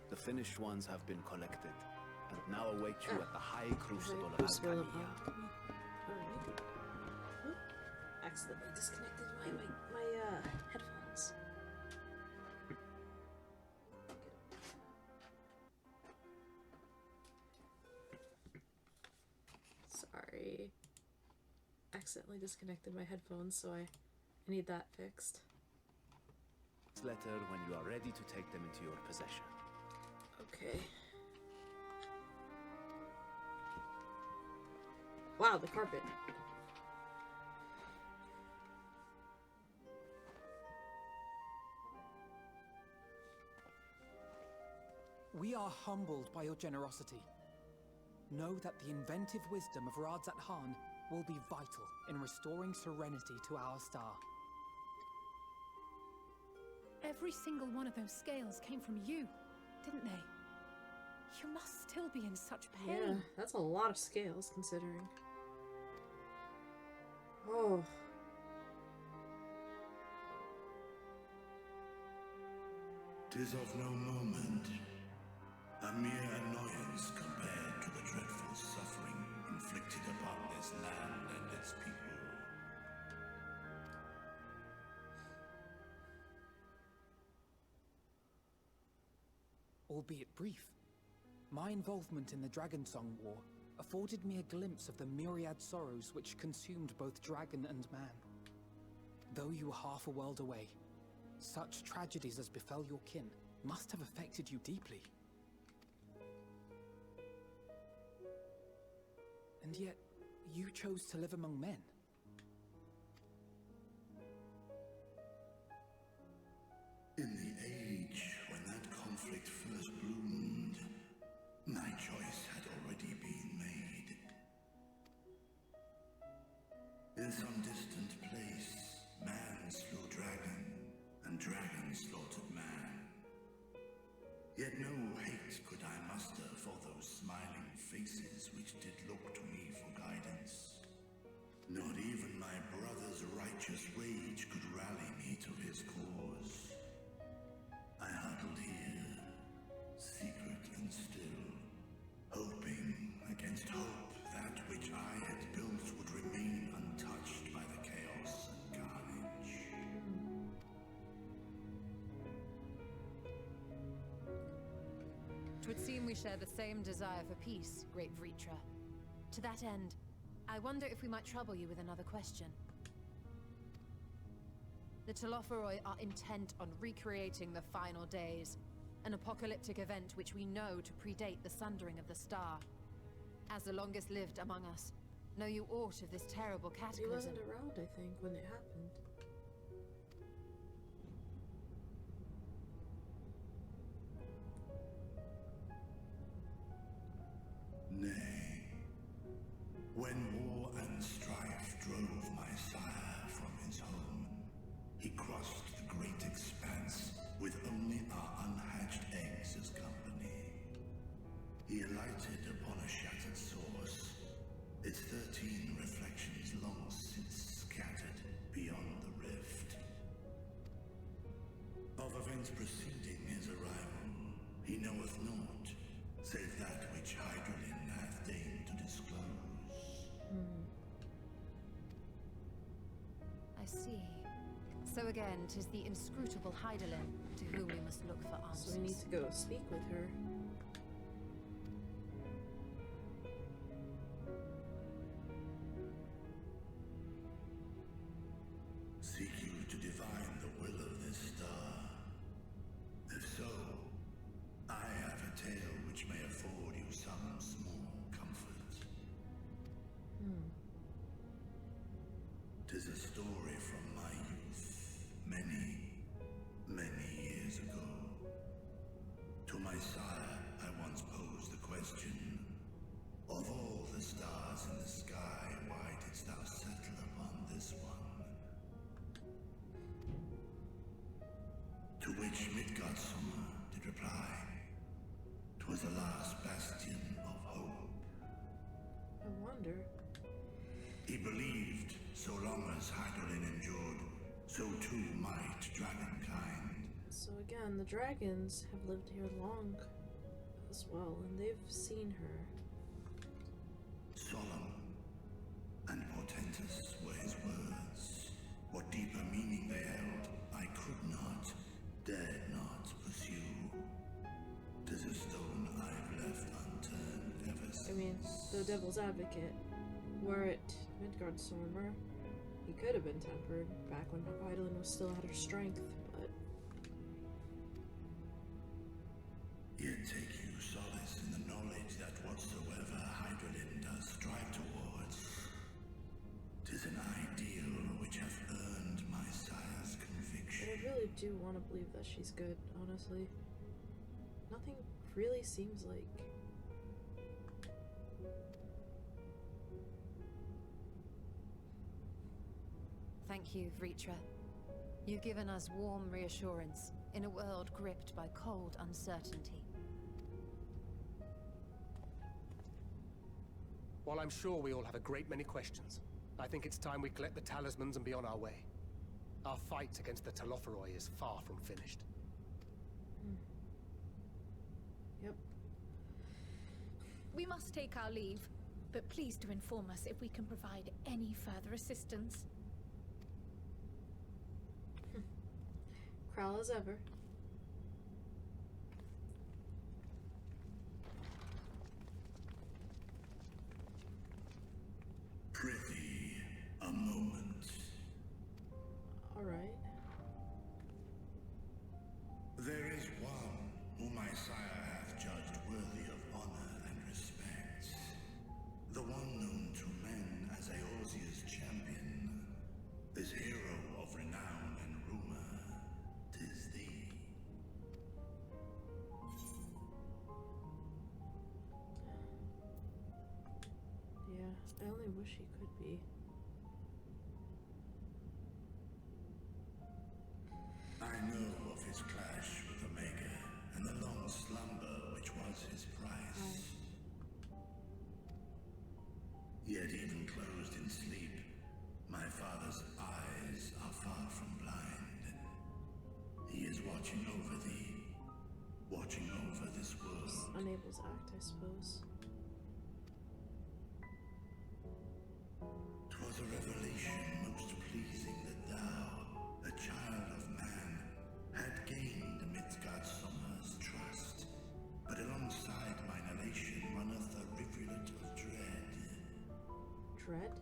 The finished ones have been collected, and now await you at the High Crucible of Alchemy. Alright. Accidentally disconnected my headphones. Sorry. Accidentally disconnected my headphones, so I need that fixed. Letter when you are ready to take them into your possession. Okay. Wow, the carpet. We are humbled by your generosity. Know that the inventive wisdom of Radzat Han will be vital in restoring serenity to our star. Every single one of those scales came from you, didn't they? You must still be in such pain. Yeah, that's a lot of scales, considering. Oh. Tis of no moment, a mere annoyance compared to the dreadful suffering inflicted upon this land and its people. Albeit brief, my involvement in the Dragonsong War afforded me a glimpse of the myriad sorrows which consumed both dragon and man. Though you were half a world away, such tragedies as befell your kin must have affected you deeply. And yet, you chose to live among men. In the age when that conflict first bloomed, my choice had already been made. In some distant place, man slew dragon, and dragon slaughtered man. Yet no hate could I muster for those smiling faces which did look to me for guidance. No 'Twould seem we share the same desire for peace, great Vritra. To that end, I wonder if we might trouble you with another question. The Telophoroi are intent on recreating the final days, an apocalyptic event which we know to predate the sundering of the star. As the longest lived among us, know you aught of this terrible He cataclysm? wasn't around, I think, when it happened. Nay. When war and strife drove my sire from his home, he crossed the great expanse with only our unhatched eggs as company. He alighted upon a shattered source, its 13 reflections long since scattered beyond the rift. Of events preceding his arrival, he knoweth naught, save that which Hydralin hath deigned to disclose. I see. So again, 'tis the inscrutable Hydaelyn to whom we must look for answers. So we need to go speak with her. Seek you to divine the will of this star? If so, I have a tale which may afford you some small comfort. 'Tis a story from my youth, many, many years ago. To my sire, I once posed the question, of all the stars in the sky, why didst thou settle upon this one? To which Midgardsummer did reply, 'twas the last bastion of hope. I wonder. He believed so long as Hydralin endured, so too might dragonkind. So again, the dragons have lived here long as well, and they've seen her. Solemn and portentous were his words. What deeper meaning they held, I could not, dared not pursue. 'Tis a stone I've left unturned ever since. I mean, the devil's advocate, were it Midgardsummer, he could have been tempered back when Hydaelyn was still at her strength, but Yet take you solace in the knowledge that whatsoever Hydralin does strive towards, 'tis an ideal which hath earned my sire's but conviction. I really do want to believe that she's good, honestly. Nothing really seems like... Thank you, Vritra. You've given us warm reassurance in a world gripped by cold uncertainty. While I'm sure we all have a great many questions, I think it's time we collect the talismans and be on our way. Our fight against the Telophoroi is far from finished. Yep. We must take our leave, but please do inform us if we can provide any further assistance. Prowl as ever. Prithee, a moment. Alright. There is one whom my sire hath judged worthy of honor and respect. The one known to men as Eorzea's champion. This hero of renown and rumor. 'Tis thee. Yeah, I only wish he could be. I know of his clash with Omega and the long slumber which was his price. Yet even closed in sleep, my father's eyes are far from blind. He is watching over thee, watching over this world. Unable to act, I suppose. 'Twas a revelation most pleasing that thou, a child of man, had gained Midgardsummer's trust. But alongside tread?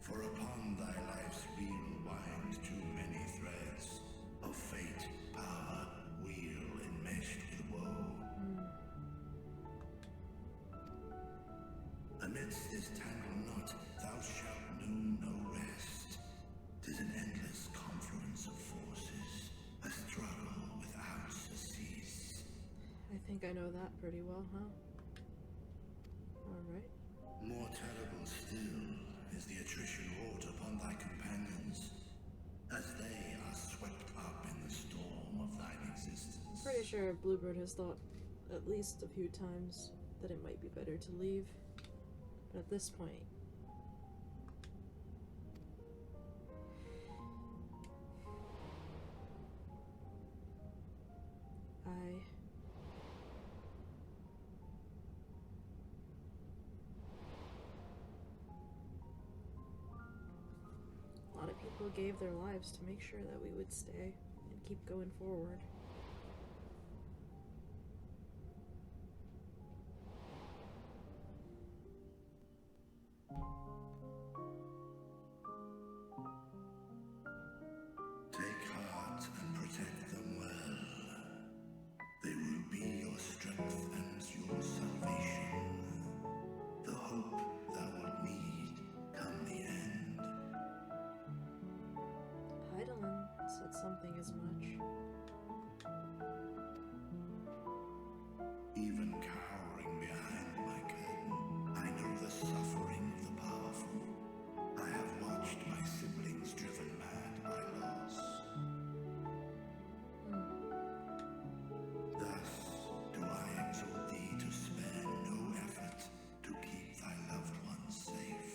For upon thy life's wheel wind too many threads of fate, power, wheel enmeshed with woe. Amidst this tangled knot, thou shalt know no rest. 'Tis an endless confluence of forces, a struggle without cease. I think I know that pretty well, huh? Alright. More terrible still is the attrition wrought upon thy companions, as they are swept up in the storm of thine existence. Pretty sure Bluebird has thought at least a few times that it might be better to leave. But at this point, a lot of people gave their lives to make sure that we would stay and keep going forward. Take heart and protect them well. They will be your strength and your salvation. The hope thou wilt need come the end. Heidelin said something as much. Even cowering behind my curtain, I know the suffering of the powerful. I have watched my siblings driven mad by loss. Thus do I exhort thee to spare no effort to keep thy loved ones safe.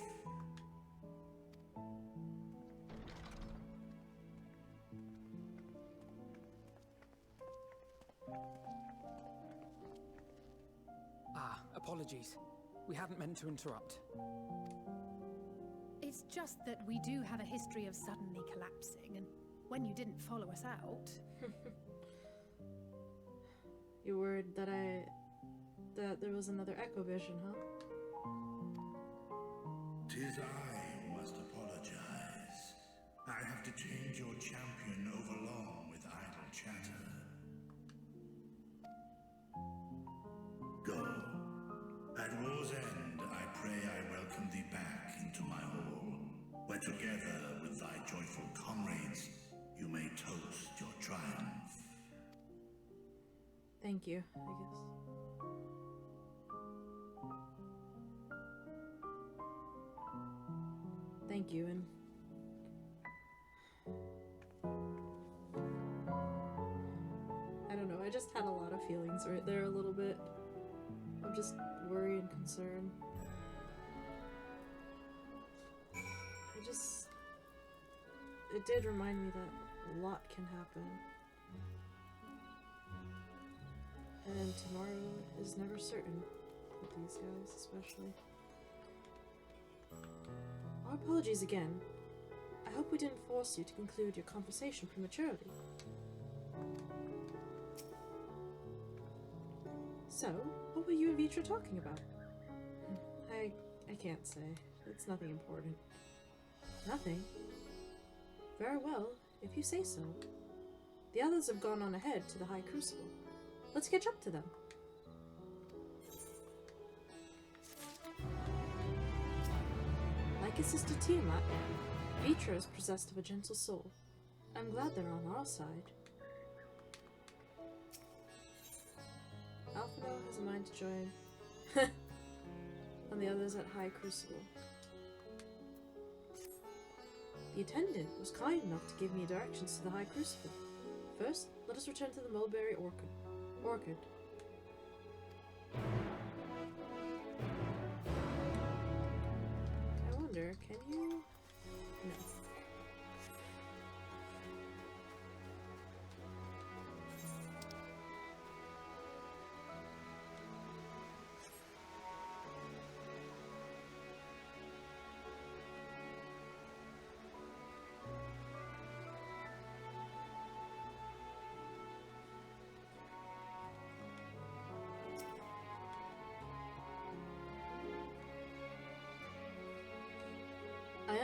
Apologies. We hadn't meant to interrupt. It's just that we do have a history of suddenly collapsing, and when you didn't follow us out... You worried that there was another Echo Vision, huh? 'Tis I who must apologize. I have to change your champion overlong with idle chatter. Go. At war's end, I pray I welcome thee back into my hall, where together with thy joyful comrades, you may toast your triumph. Thank you, I guess. Thank you, and I don't know, I just had a lot of feelings right there a little bit. I'm just worried and concerned. It did remind me that a lot can happen. And tomorrow is never certain, with these guys especially. Our apologies again. I hope we didn't force you to conclude your conversation prematurely. So, what were you and Vitra talking about? I can't say. It's nothing important. Nothing? Very well, if you say so. The others have gone on ahead to the High Crucible. Let's catch up to them. Like his sister Tiamat, Vitra is possessed of a gentle soul. I'm glad they're on our side. Alphino has a mind to join. And the others at High Crucible. The attendant was kind enough to give me directions to the High Crucible. First, let us return to the Mulberry Orchard. I wonder, can you... No.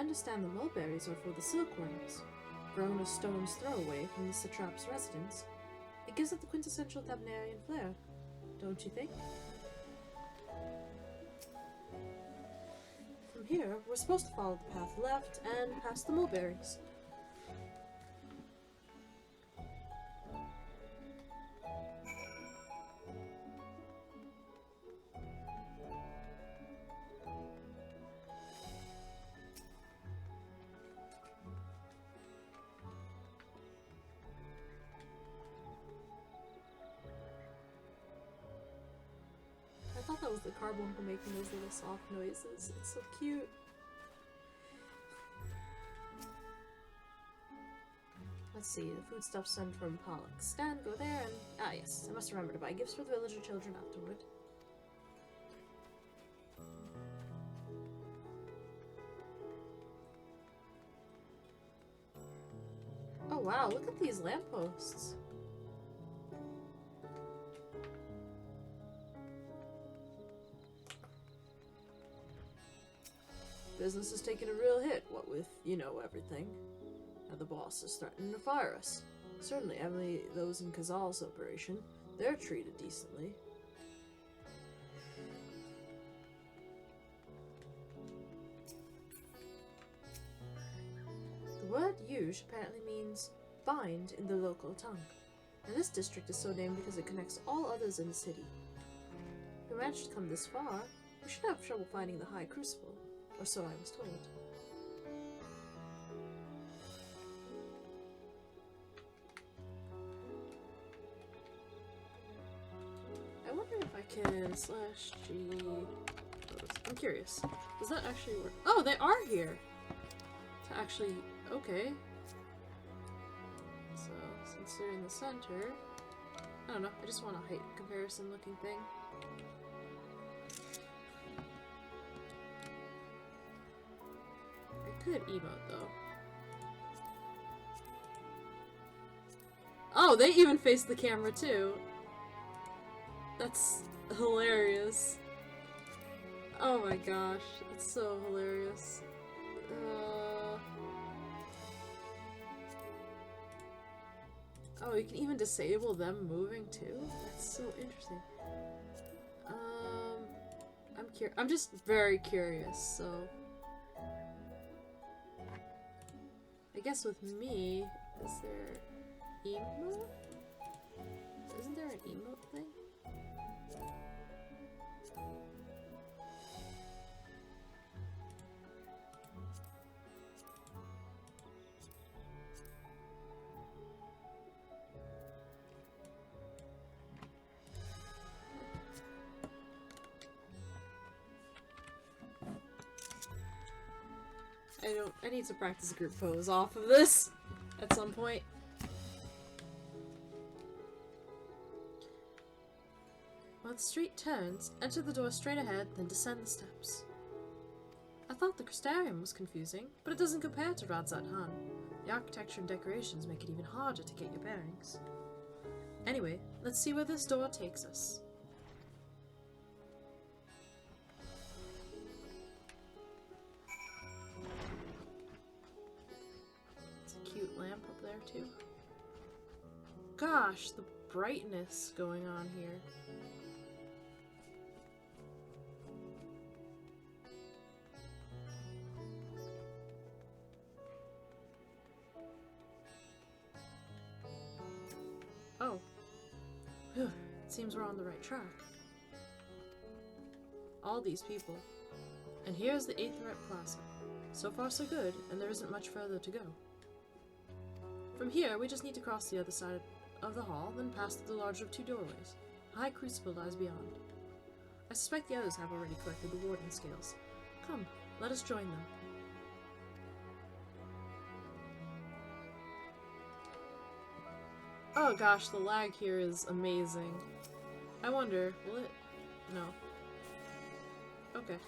understand the mulberries are for the silkworms, grown a stone's throw away from the satrap's residence. It gives it the quintessential Thabnerian flair, don't you think? From here, we're supposed to follow the path left and past the mulberries. I thought that was the carbuncle making those little soft noises. It's so cute. Let's see, the foodstuffs sent from Pollock's stand go there, and ah yes, I must remember to buy gifts for the villager children afterward. Oh wow, look at these lampposts. Business is taking a real hit, what with, you know, everything. Now the boss is threatening to fire us. Certainly, Emily, those in Kazal's operation, they're treated decently. The word yuge apparently means bind in the local tongue, and this district is so named because it connects all others in the city. If we managed to come this far, we shouldn't have trouble finding the High Crucible, or so I was told. I wonder if I can /G... I'm curious. Does that actually work? Oh, they are here! To actually... okay. So, since they're in the center... I don't know, I just want a height comparison looking thing. I could emote though. Oh, they even face the camera too! That's hilarious. Oh my gosh, it's so hilarious. Oh, you can even disable them moving too? That's so interesting. I'm just very curious, so... I guess with me, is there emote? Isn't there an emote thing? I need to practice group pose off of this at some point. While the street turns, enter the door straight ahead, then descend the steps. I thought the Crystarium was confusing, but it doesn't compare to Radzat Han. The architecture and decorations make it even harder to get your bearings. Anyway, let's see where this door takes us. Lamp up there too. Gosh, the brightness going on here. Oh. Whew. It seems we're on the right track. All these people. And here's the Aetherite Plaza. So far so good, and there isn't much further to go. From here, we just need to cross the other side of the hall, then pass through the larger of two doorways. A high crucible lies beyond. I suspect the others have already collected the warden scales. Come, let us join them. Oh gosh, the lag here is amazing. I wonder, will it... No. Okay.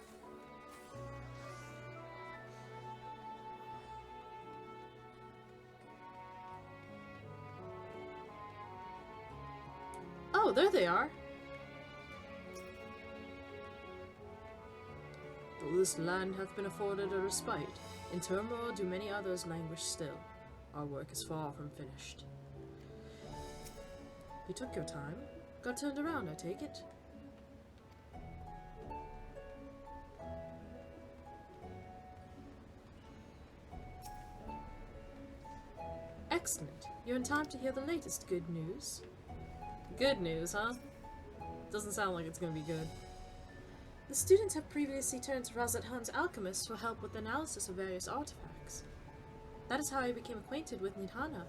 Oh, there they are! Though this land hath been afforded a respite, In turmoil do many others languish still. Our work is far from finished. You took your time. Got turned around, I take it? Excellent. You're in time to hear the latest good news. Good news, huh? Doesn't sound like it's gonna be good. The students have previously turned to Razat Han's alchemist for help with the analysis of various artifacts. That is how I became acquainted with Nidhana.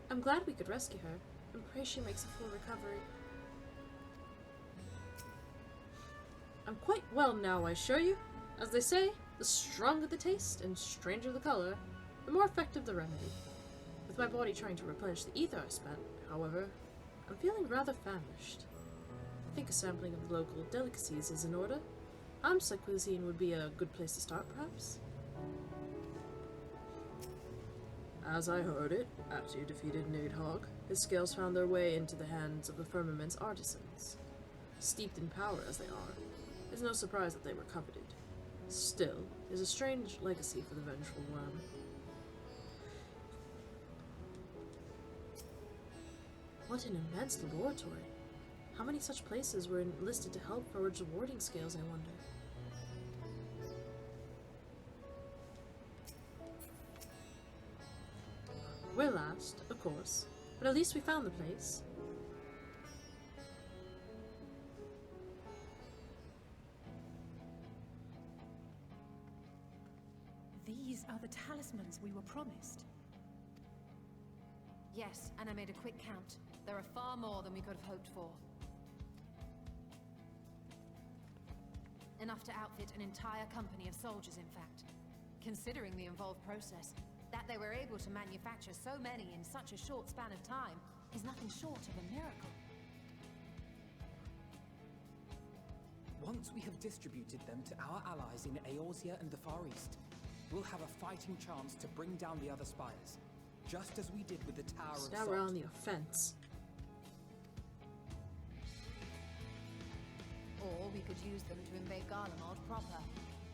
I'm glad we could rescue her, and pray she makes a full recovery. I'm quite well now, I assure you. As they say, the stronger the taste and stranger the color, the more effective the remedy. With my body trying to replenish the ether I spent, however, I'm feeling rather famished. I think a sampling of the local delicacies is in order. Amsa cuisine would be a good place to start, perhaps? As I heard it, after you defeated Nidhogg, his scales found their way into the hands of the firmament's artisans. Steeped in power as they are, it's no surprise that they were coveted. Still, it is a strange legacy for the vengeful worm. What an immense laboratory! How many such places were enlisted to help forge the warding scales, I wonder? We're last, of course, but at least we found the place. These are the talismans we were promised. Yes, and I made a quick count. There are far more than we could have hoped for. Enough to outfit an entire company of soldiers, in fact. Considering the involved process, that they were able to manufacture so many in such a short span of time is nothing short of a miracle. Once we have distributed them to our allies in Eorzea and the Far East, we'll have a fighting chance to bring down the other spires, just as we did with the Tower of Zot. Now we're on the offense. Or we could use them to invade Garlemald proper,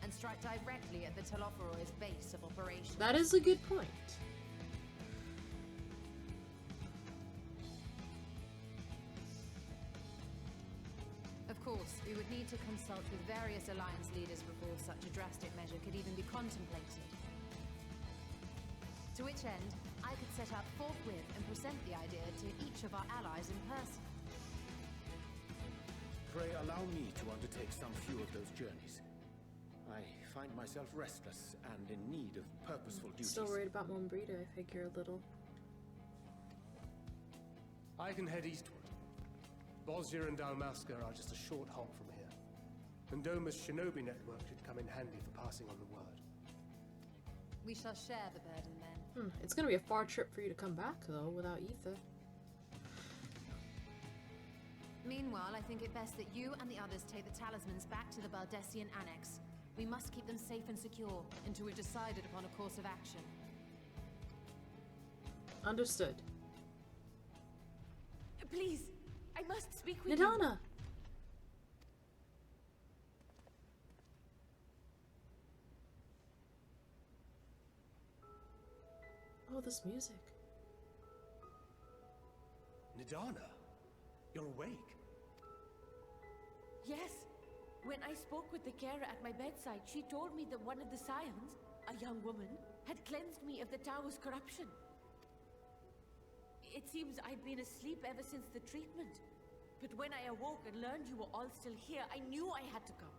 and strike directly at the Telophoroid's base of operations. That is a good point. Of course, we would need to consult with various alliance leaders before such a drastic measure could even be contemplated. To which end, I could set up forthwith and present the idea to each of our allies in person. Pray allow me to undertake some few of those journeys. I find myself restless and in need of purposeful duties. Still worried about Mombrita, I figure a little. I can head eastward. Bosnia and Dalmasca are just a short halt from here. And Doma's shinobi network should come in handy for passing on the word. We shall share the burden then. It's gonna be a far trip for you to come back, though, without ether. Meanwhile, I think it best that you and the others take the talismans back to the Baldessian Annex. We must keep them safe and secure until we've decided upon a course of action. Understood. Please, I must speak with Nidhana! Oh, this music. Nidhana, you're awake. Yes. When I spoke with the carer at my bedside, she told me that one of the scions, a young woman, had cleansed me of the tower's corruption. It seems I'd been asleep ever since the treatment. But when I awoke and learned you were all still here, I knew I had to come.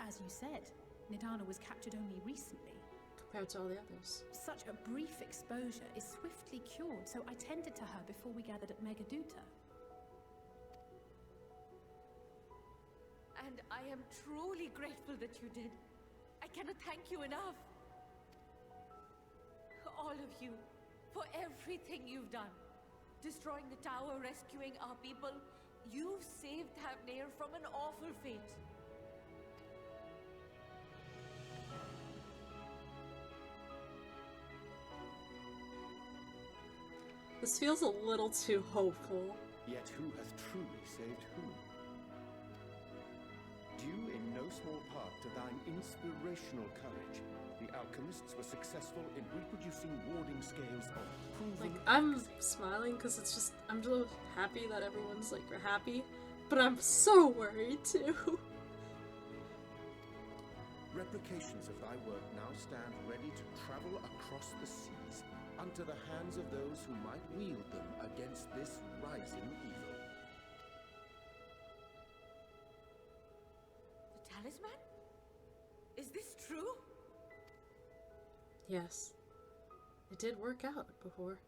As you said, Nidhana was captured only recently. Compared to all the others. Such a brief exposure is swiftly cured, so I tended to her before we gathered at Megaduta. And I am truly grateful that you did. I cannot thank you enough. All of you, for everything you've done. Destroying the tower, rescuing our people. You've saved Thavnair from an awful fate. This feels a little too hopeful. Yet who hath truly saved whom? small part to thine inspirational courage. The alchemists were successful in reproducing warding scales of proven Like, I'm efficacy. smiling because it's just, I'm so happy that everyone's like happy, but I'm so worried too. Replications of thy work now stand ready to travel across the seas unto the hands of those who might wield them against this rising evil. The talisman? Is this true? Yes, it did work out before.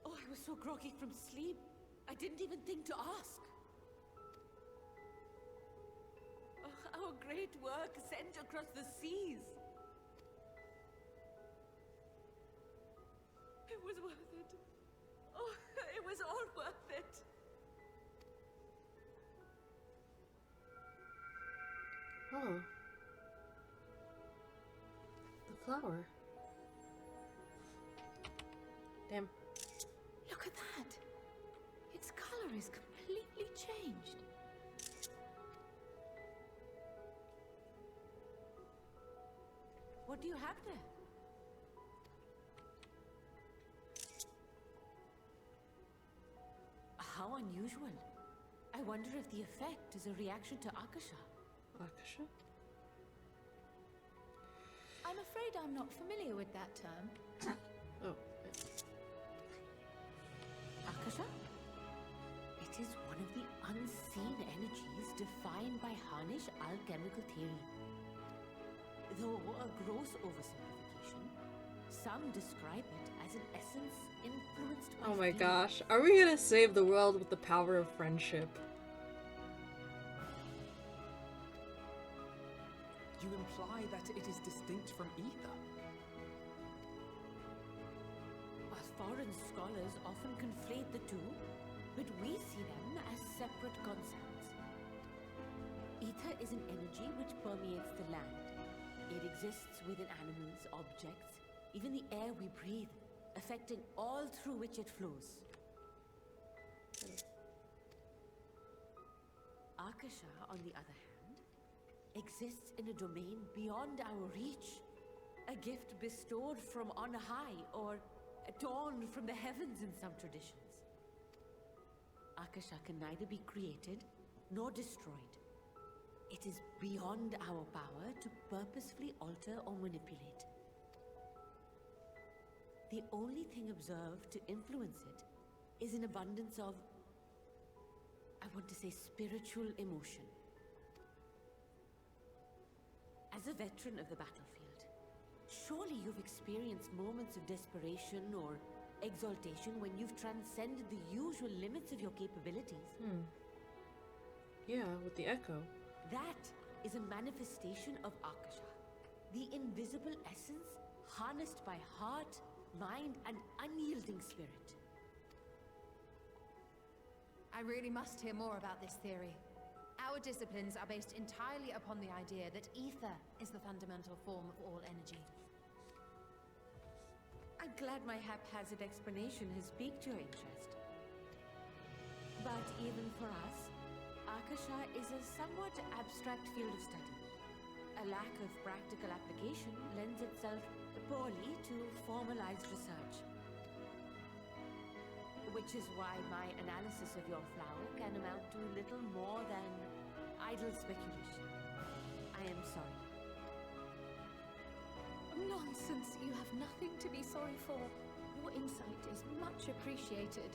Oh, I was so groggy from sleep. I didn't even think to ask. Oh, our great work sent across the seas. It was worth it. Oh, it was all worth it. Oh. The flower. Damn. Look at that. Its color is completely changed. What do you have there? How unusual. I wonder if the effect is a reaction to Akasha. Akasha? I'm afraid I'm not familiar with that term. Oh. Akasha? It is one of the unseen energies defined by Harnish alchemical theory. Though a gross oversimplification, some describe it as an essence influenced by Oh my fear. gosh. Are we gonna save the world with the power of friendship? You imply that it is distinct from ether. As foreign scholars often conflate the two, but we see them as separate concepts. Ether is an energy which permeates the land. It exists within animals, objects, even the air we breathe, affecting all through which it flows. Akasha, on the other hand, exists in a domain beyond our reach. A gift bestowed from on high, or torn from the heavens in some traditions. Akasha can neither be created nor destroyed. It is beyond our power to purposefully alter or manipulate. The only thing observed to influence it is an abundance of, I want to say, spiritual emotion. As a veteran of the battlefield, surely you've experienced moments of desperation or exaltation when you've transcended the usual limits of your capabilities. Yeah, with the echo. That is a manifestation of Akasha, the invisible essence harnessed by heart, mind, and unyielding spirit. I really must hear more about this theory. Our disciplines are based entirely upon the idea that ether is the fundamental form of all energy. I'm glad my haphazard explanation has piqued your interest. But even for us, Akasha is a somewhat abstract field of study. A lack of practical application lends itself poorly to formalized research. Which is why my analysis of your flower can amount to little more than idle speculation. I am sorry. Nonsense. You have nothing to be sorry for. Your insight is much appreciated.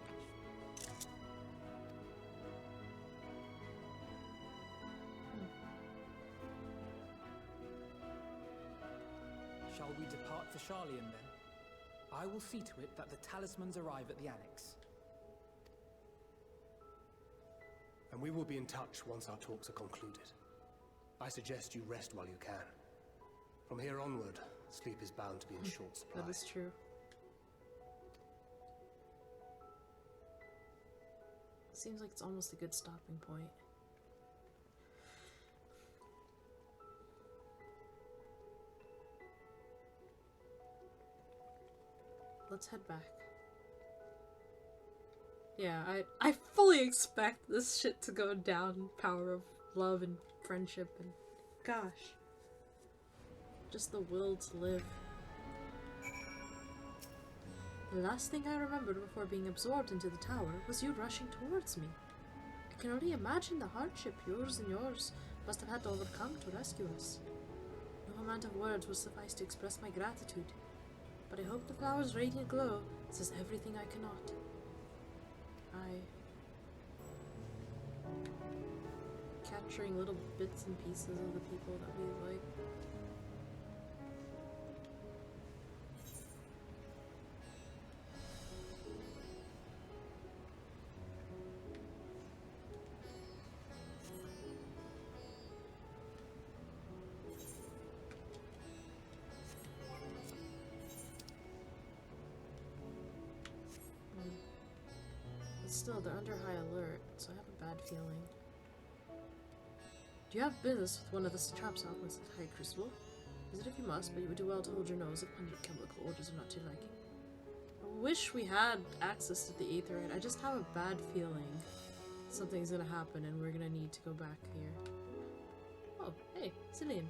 Shall we depart for Charlian then? I will see to it that the talismans arrive at the Annex. And we will be in touch once our talks are concluded. I suggest you rest while you can. From here onward, sleep is bound to be in short supply. That is true. Seems like it's almost a good stopping point. let's head back. Yeah, I fully expect this shit to go down. Power of love and friendship and gosh. Just the will to live. The last thing I remembered before being absorbed into the tower was you rushing towards me. I can only imagine the hardship yours must have had to overcome to rescue us. No amount of words will suffice to express my gratitude, but I hope the flower's radiant glow says everything I cannot. Capturing little bits and pieces of the people that we like. But still, they're under high alert, so I have a bad feeling. Do you have business with one of the satraps outlets at High Crucible? Visit if you must, but you would do well to hold your nose upon your chemical orders are not too liking. I wish we had access to the Aetherite. I just have a bad feeling something's gonna happen and we're gonna need to go back here. Oh, hey, Cillian.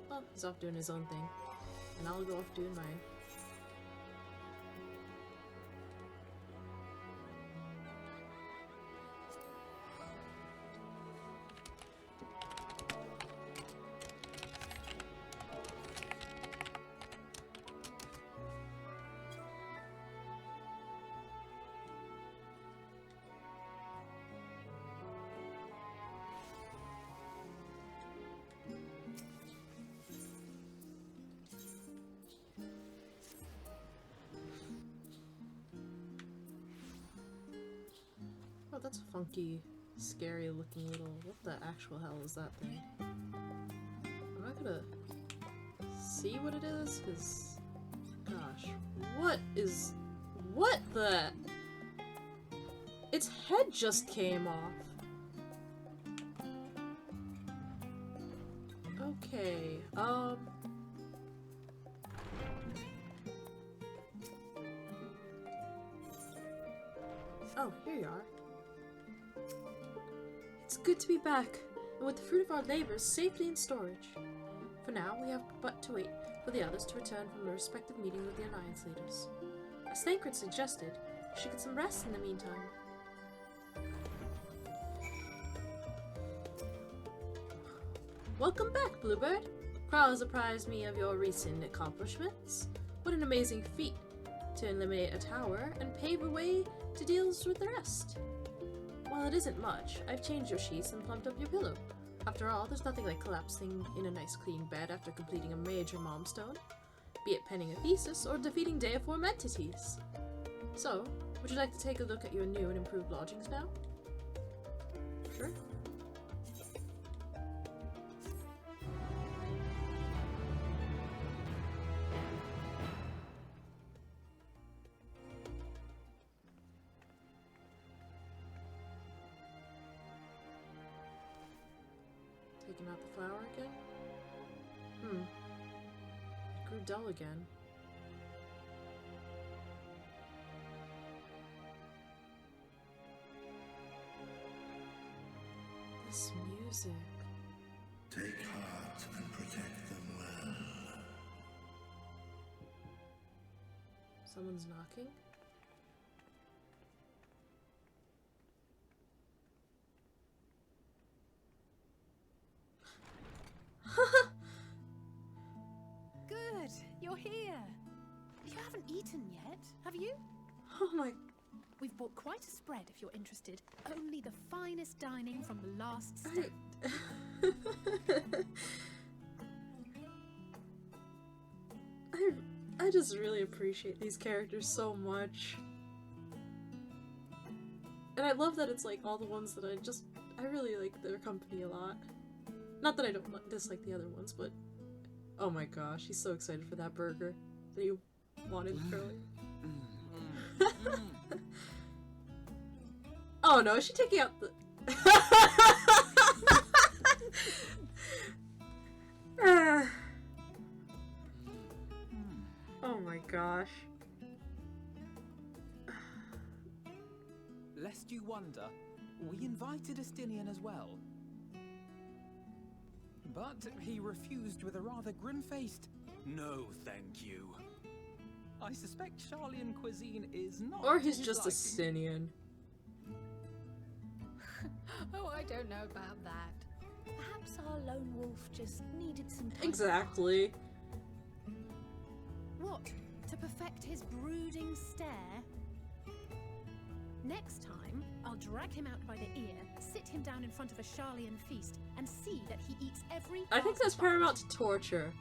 Well, he's off doing his own thing. And I'll go off doing mine. Oh, that's a funky, scary looking little... What the actual hell is that thing? I'm not gonna see what it is, because... Gosh. What is... What the... Its head just came off. Okay, Oh, here you are. It's good to be back, and with the fruit of our labors safely in storage. For now, we have but to wait for the others to return from their respective meetings with the Alliance leaders. As Thancred suggested, we should get some rest in the meantime. Welcome back, Bluebird. Kral has apprised me of your recent accomplishments. What an amazing feat to eliminate a tower and pave a way to deals with the rest. While it isn't much, I've changed your sheets and plumped up your pillow. After all, there's nothing like collapsing in a nice clean bed after completing a major milestone, be it penning a thesis or defeating deiform entities. So, would you like to take a look at your new and improved lodgings now? Sure. Taking out the flower again? It grew dull again. This music. Take heart and protect them well. Someone's knocking? Good, you're here. You haven't eaten yet, have you? Oh my... We've bought quite a spread if you're interested. Only the finest dining from the last stand. I just really appreciate these characters so much. And I love that it's like all the ones that I really like their company a lot. Not that I don't dislike the other ones, but oh my gosh, he's so excited for that burger that he wanted earlier. Oh no, is she taking out the... gosh. Lest you wonder, we invited Estinian as well. But he refused with a rather grim-faced, "No, thank you." I suspect Charlian cuisine is not Or to he's his just a liking. Sinian. Oh, I don't know about that. Perhaps our lone wolf just needed some time. Exactly. What? To perfect his brooding stare? Next time, I'll drag him out by the ear, sit him down in front of a Charlian feast, and see that he eats every I think last that's bite. paramount to torture.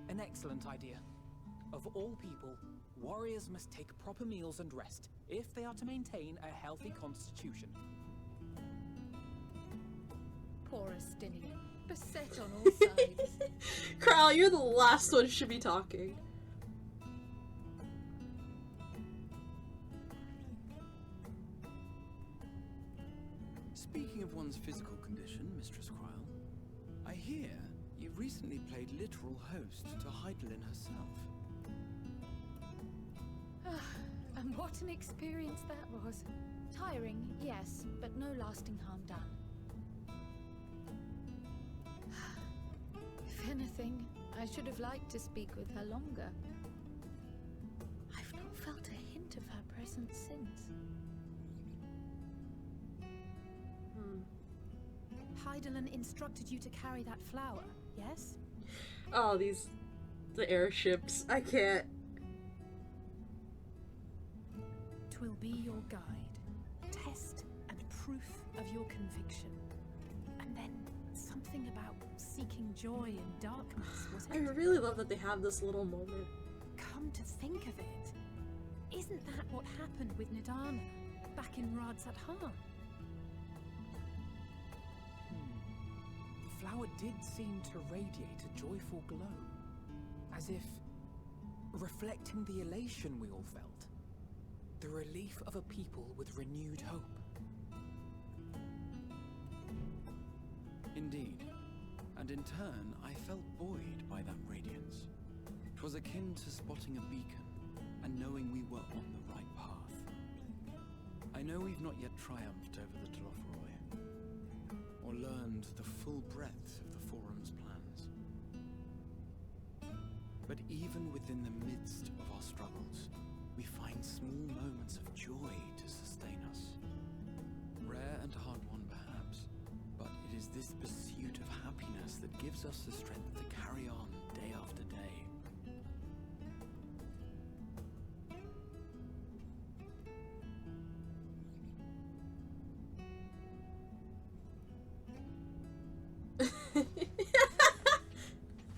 An excellent idea. Of all people, warriors must take proper meals and rest if they are to maintain a healthy constitution. Poor Estinian, beset on all sides. Kral, you're the last one who should be talking. Speaking of one's physical condition, Mistress Cryle, I hear you recently played literal host to Heidelin herself. And what an experience that was. Tiring, yes, but no lasting harm done. If anything, I should have liked to speak with her longer. I've not felt a hint of her presence since. Heidelin instructed you to carry that flower, yes? Oh, the airships. I can't. Twill be your guide, test and proof of your conviction. And then something about seeking joy in darkness, was I it? really love that they have this little moment. Come to think of it, isn't that what happened with Nidana back in Rad Zat? The flower did seem to radiate a joyful glow, as if reflecting the elation we all felt. The relief of a people with renewed hope. Indeed, and in turn, I felt buoyed by that radiance. 'Twas akin to spotting a beacon and knowing we were on the right path. I know we've not yet triumphed over the Telofroi, or learned the full breadth of the Forum's plans. But even within the midst of our struggles, we find small moments of joy to sustain us. Rare and hard-won perhaps, but it is this pursuit of happiness that gives us the strength to carry on day after day.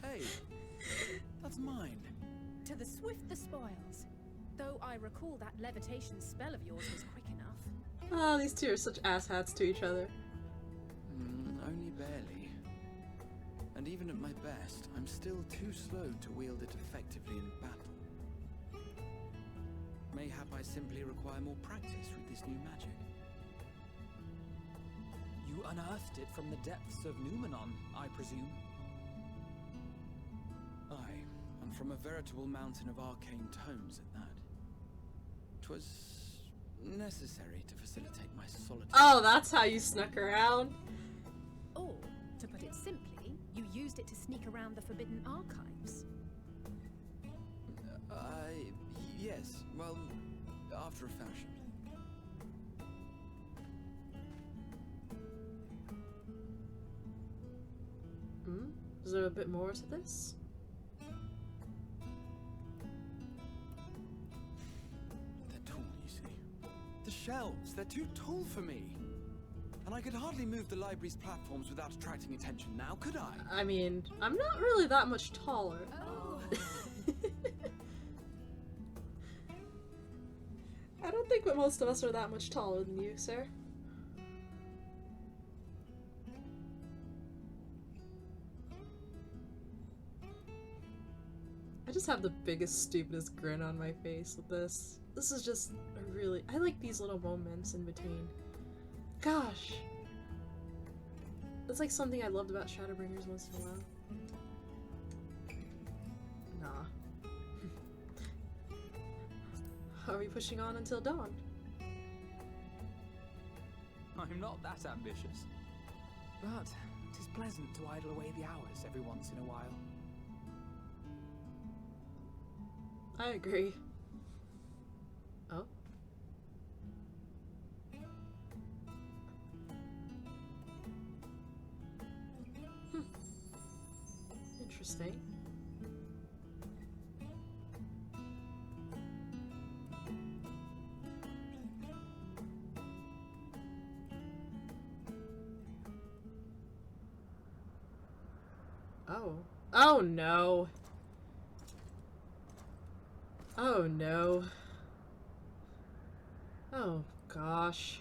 Hey, that's mine. To the swift the spoils. Though I recall that levitation spell of yours was quick enough. Oh, these two are such asshats to each other. Only barely. And even at my best, I'm still too slow to wield it effectively in battle. Mayhap I simply require more practice with this new magic. You unearthed it from the depths of Numenon, I presume? Aye, and from a veritable mountain of arcane tomes at that. 'Twas necessary to facilitate my solitude. Oh, that's how you snuck around. Or, to put it simply, you used it to sneak around the Forbidden Archives. Yes, well, after a fashion. Is there a bit more to this? They're tall, you see. The shelves, they're too tall for me. And I could hardly move the library's platforms without attracting attention now, could I? I mean, I'm not really that much taller. Oh. I don't think that most of us are that much taller than you, sir. I just have the biggest, stupidest grin on my face with this. This is just a really... I like these little moments in between. Gosh! That's like something I loved about Shadowbringers once in a while. Are we pushing on until dawn? I'm not that ambitious. But 'tis pleasant to idle away the hours every once in a while. I agree. Oh. Interesting. Oh. Oh no. Oh no. Oh gosh.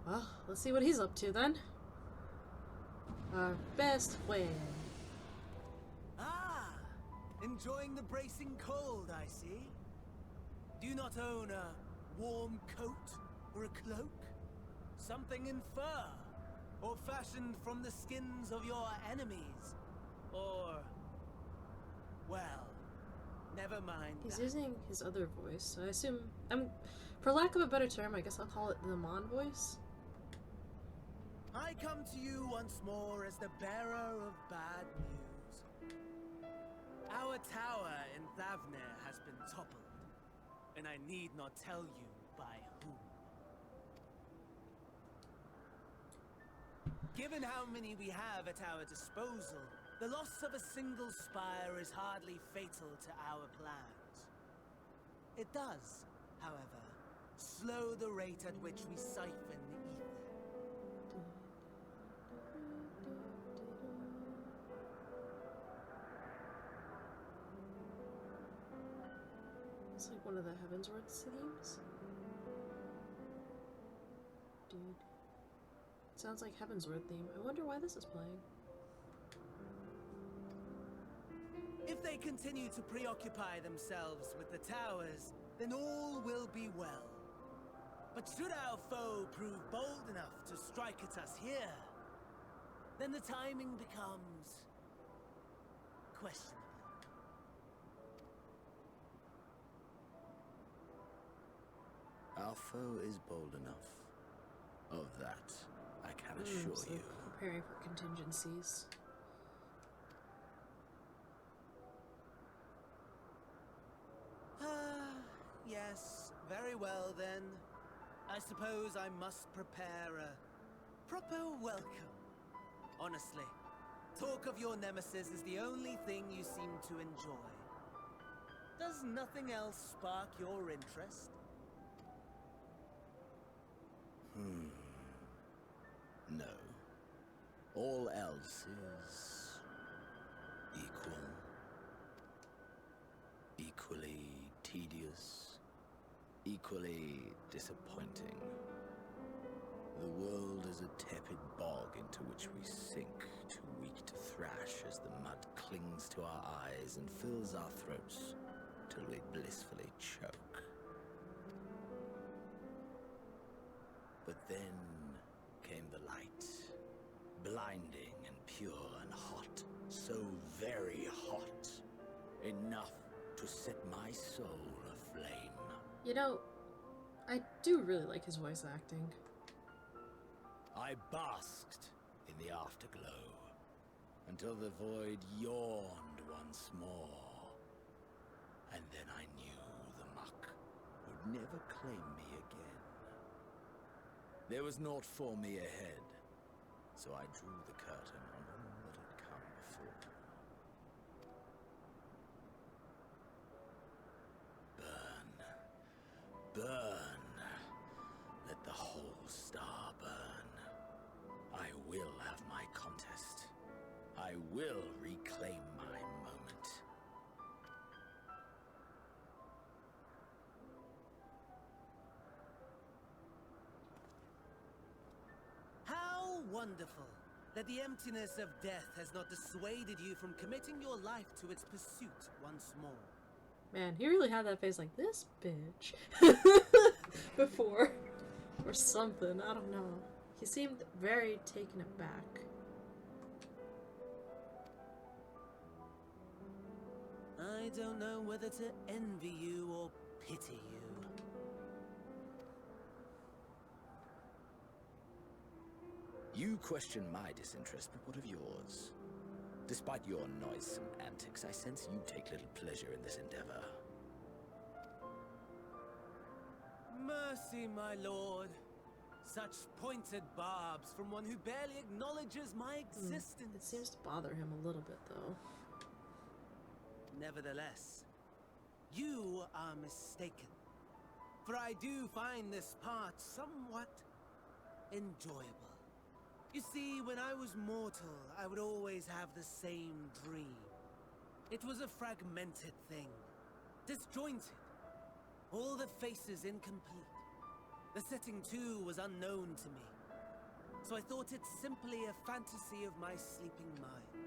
Well, let's see what he's up to then. Our best friend. Ah! Enjoying the bracing cold, I see. Do you not own a warm coat or a cloak? Something in fur? Or fashioned from the skins of your enemies? Or... well, never mind He's that. using his other voice, so I assume... for lack of a better term, I guess I'll call it the Mon voice. I come to you once more as the bearer of bad news. Our tower in Thavner has been toppled, and I need not tell you by whom. Given how many we have at our disposal, the loss of a single spire is hardly fatal to our plans. It does, however, slow the rate at which we siphon the ether. It's like one of the Heavensward themes. Dude. It sounds like Heavensward theme. I wonder why this is playing. If they continue to preoccupy themselves with the towers, then all will be well. But should our foe prove bold enough to strike at us here, then the timing becomes questionable. Our foe is bold enough. Of that, I can assure So you. preparing for contingencies. Yes, very well then. I suppose I must prepare a proper welcome. Honestly, talk of your nemesis is the only thing you seem to enjoy. Does nothing else spark your interest? No. All else is equal. Equally tedious. Equally disappointing. The world is a tepid bog into which we sink, too weak to thrash as the mud clings to our eyes and fills our throats till we blissfully choke. But then came the light, blinding and pure and hot, so very hot, enough to set my soul aflame. You know, I do really like his voice acting. I basked in the afterglow until the void yawned once more, and then I knew the muck would never claim me again. There was naught for me ahead, so I drew the curtain on all that had come before. Burn. Burn. Let the whole star burn. I will have my contest. I will reclaim my moment. How wonderful that the emptiness of death has not dissuaded you from committing your life to its pursuit once more. Man, he really had that face like, this bitch. Before. Or something, I don't know. He seemed very taken aback. I don't know whether to envy you or pity you. You question my disinterest, but what of yours? Despite your noisome antics, I sense you take little pleasure in this endeavor. Mercy, my lord. Such pointed barbs from one who barely acknowledges my existence. It seems to bother him a little bit, though. Nevertheless, you are mistaken. For I do find this part somewhat enjoyable. You see, when I was mortal, I would always have the same dream. It was a fragmented thing, disjointed, all the faces incomplete. The setting, too, was unknown to me, so I thought it simply a fantasy of my sleeping mind.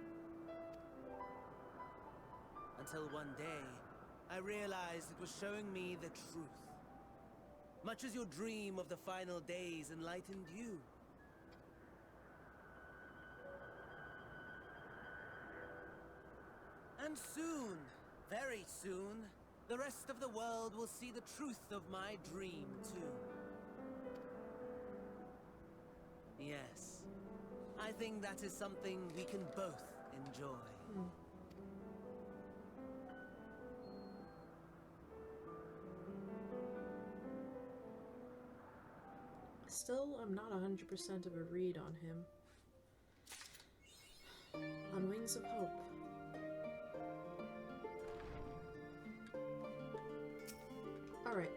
Until one day, I realized it was showing me the truth. Much as your dream of the final days enlightened you. And soon, very soon, the rest of the world will see the truth of my dream, too. Yes, I think that is something we can both enjoy. Still, I'm not 100% of a read on him. On Wings of Hope. Alright,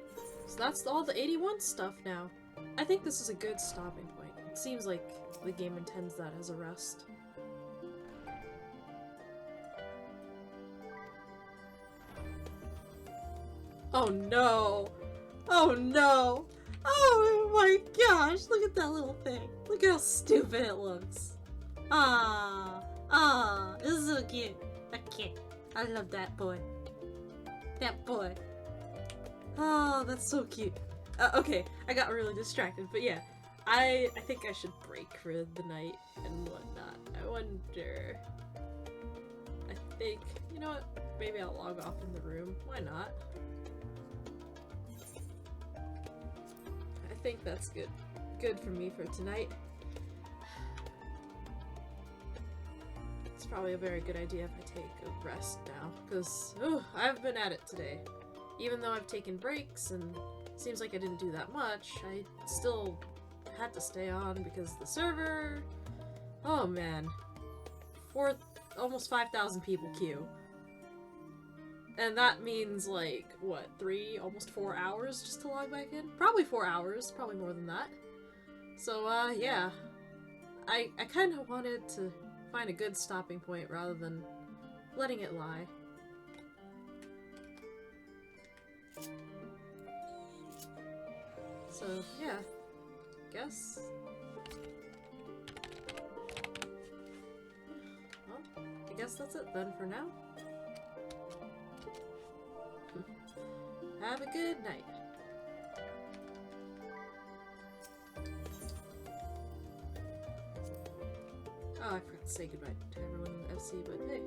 so that's all the 81 stuff now. I think this is a good stopping point. It seems like the game intends that as a rest. Oh no! Oh no! Oh my gosh! Look at that little thing! Look how stupid it looks! This is so cute! Okay, I love that boy. That boy. Oh, that's so cute. Okay, I got really distracted, but yeah. I think I should break for the night and whatnot. I wonder... I think... You know what? Maybe I'll log off in the room. Why not? I think that's good. Good for me for tonight. It's probably a very good idea if I take a rest now, because I've been at it today. Even though I've taken breaks and it seems like I didn't do that much, I still had to stay on because the server... Oh man. Almost 5,000 people queue. And that means like, what, almost 4 hours just to log back in? Probably 4 hours, probably more than that. So, yeah. I kind of wanted to find a good stopping point rather than letting it lie. So, yeah. Guess. Well, I guess that's it then for now. Have a good night. Oh, I forgot to say goodbye to everyone in the FC, but hey.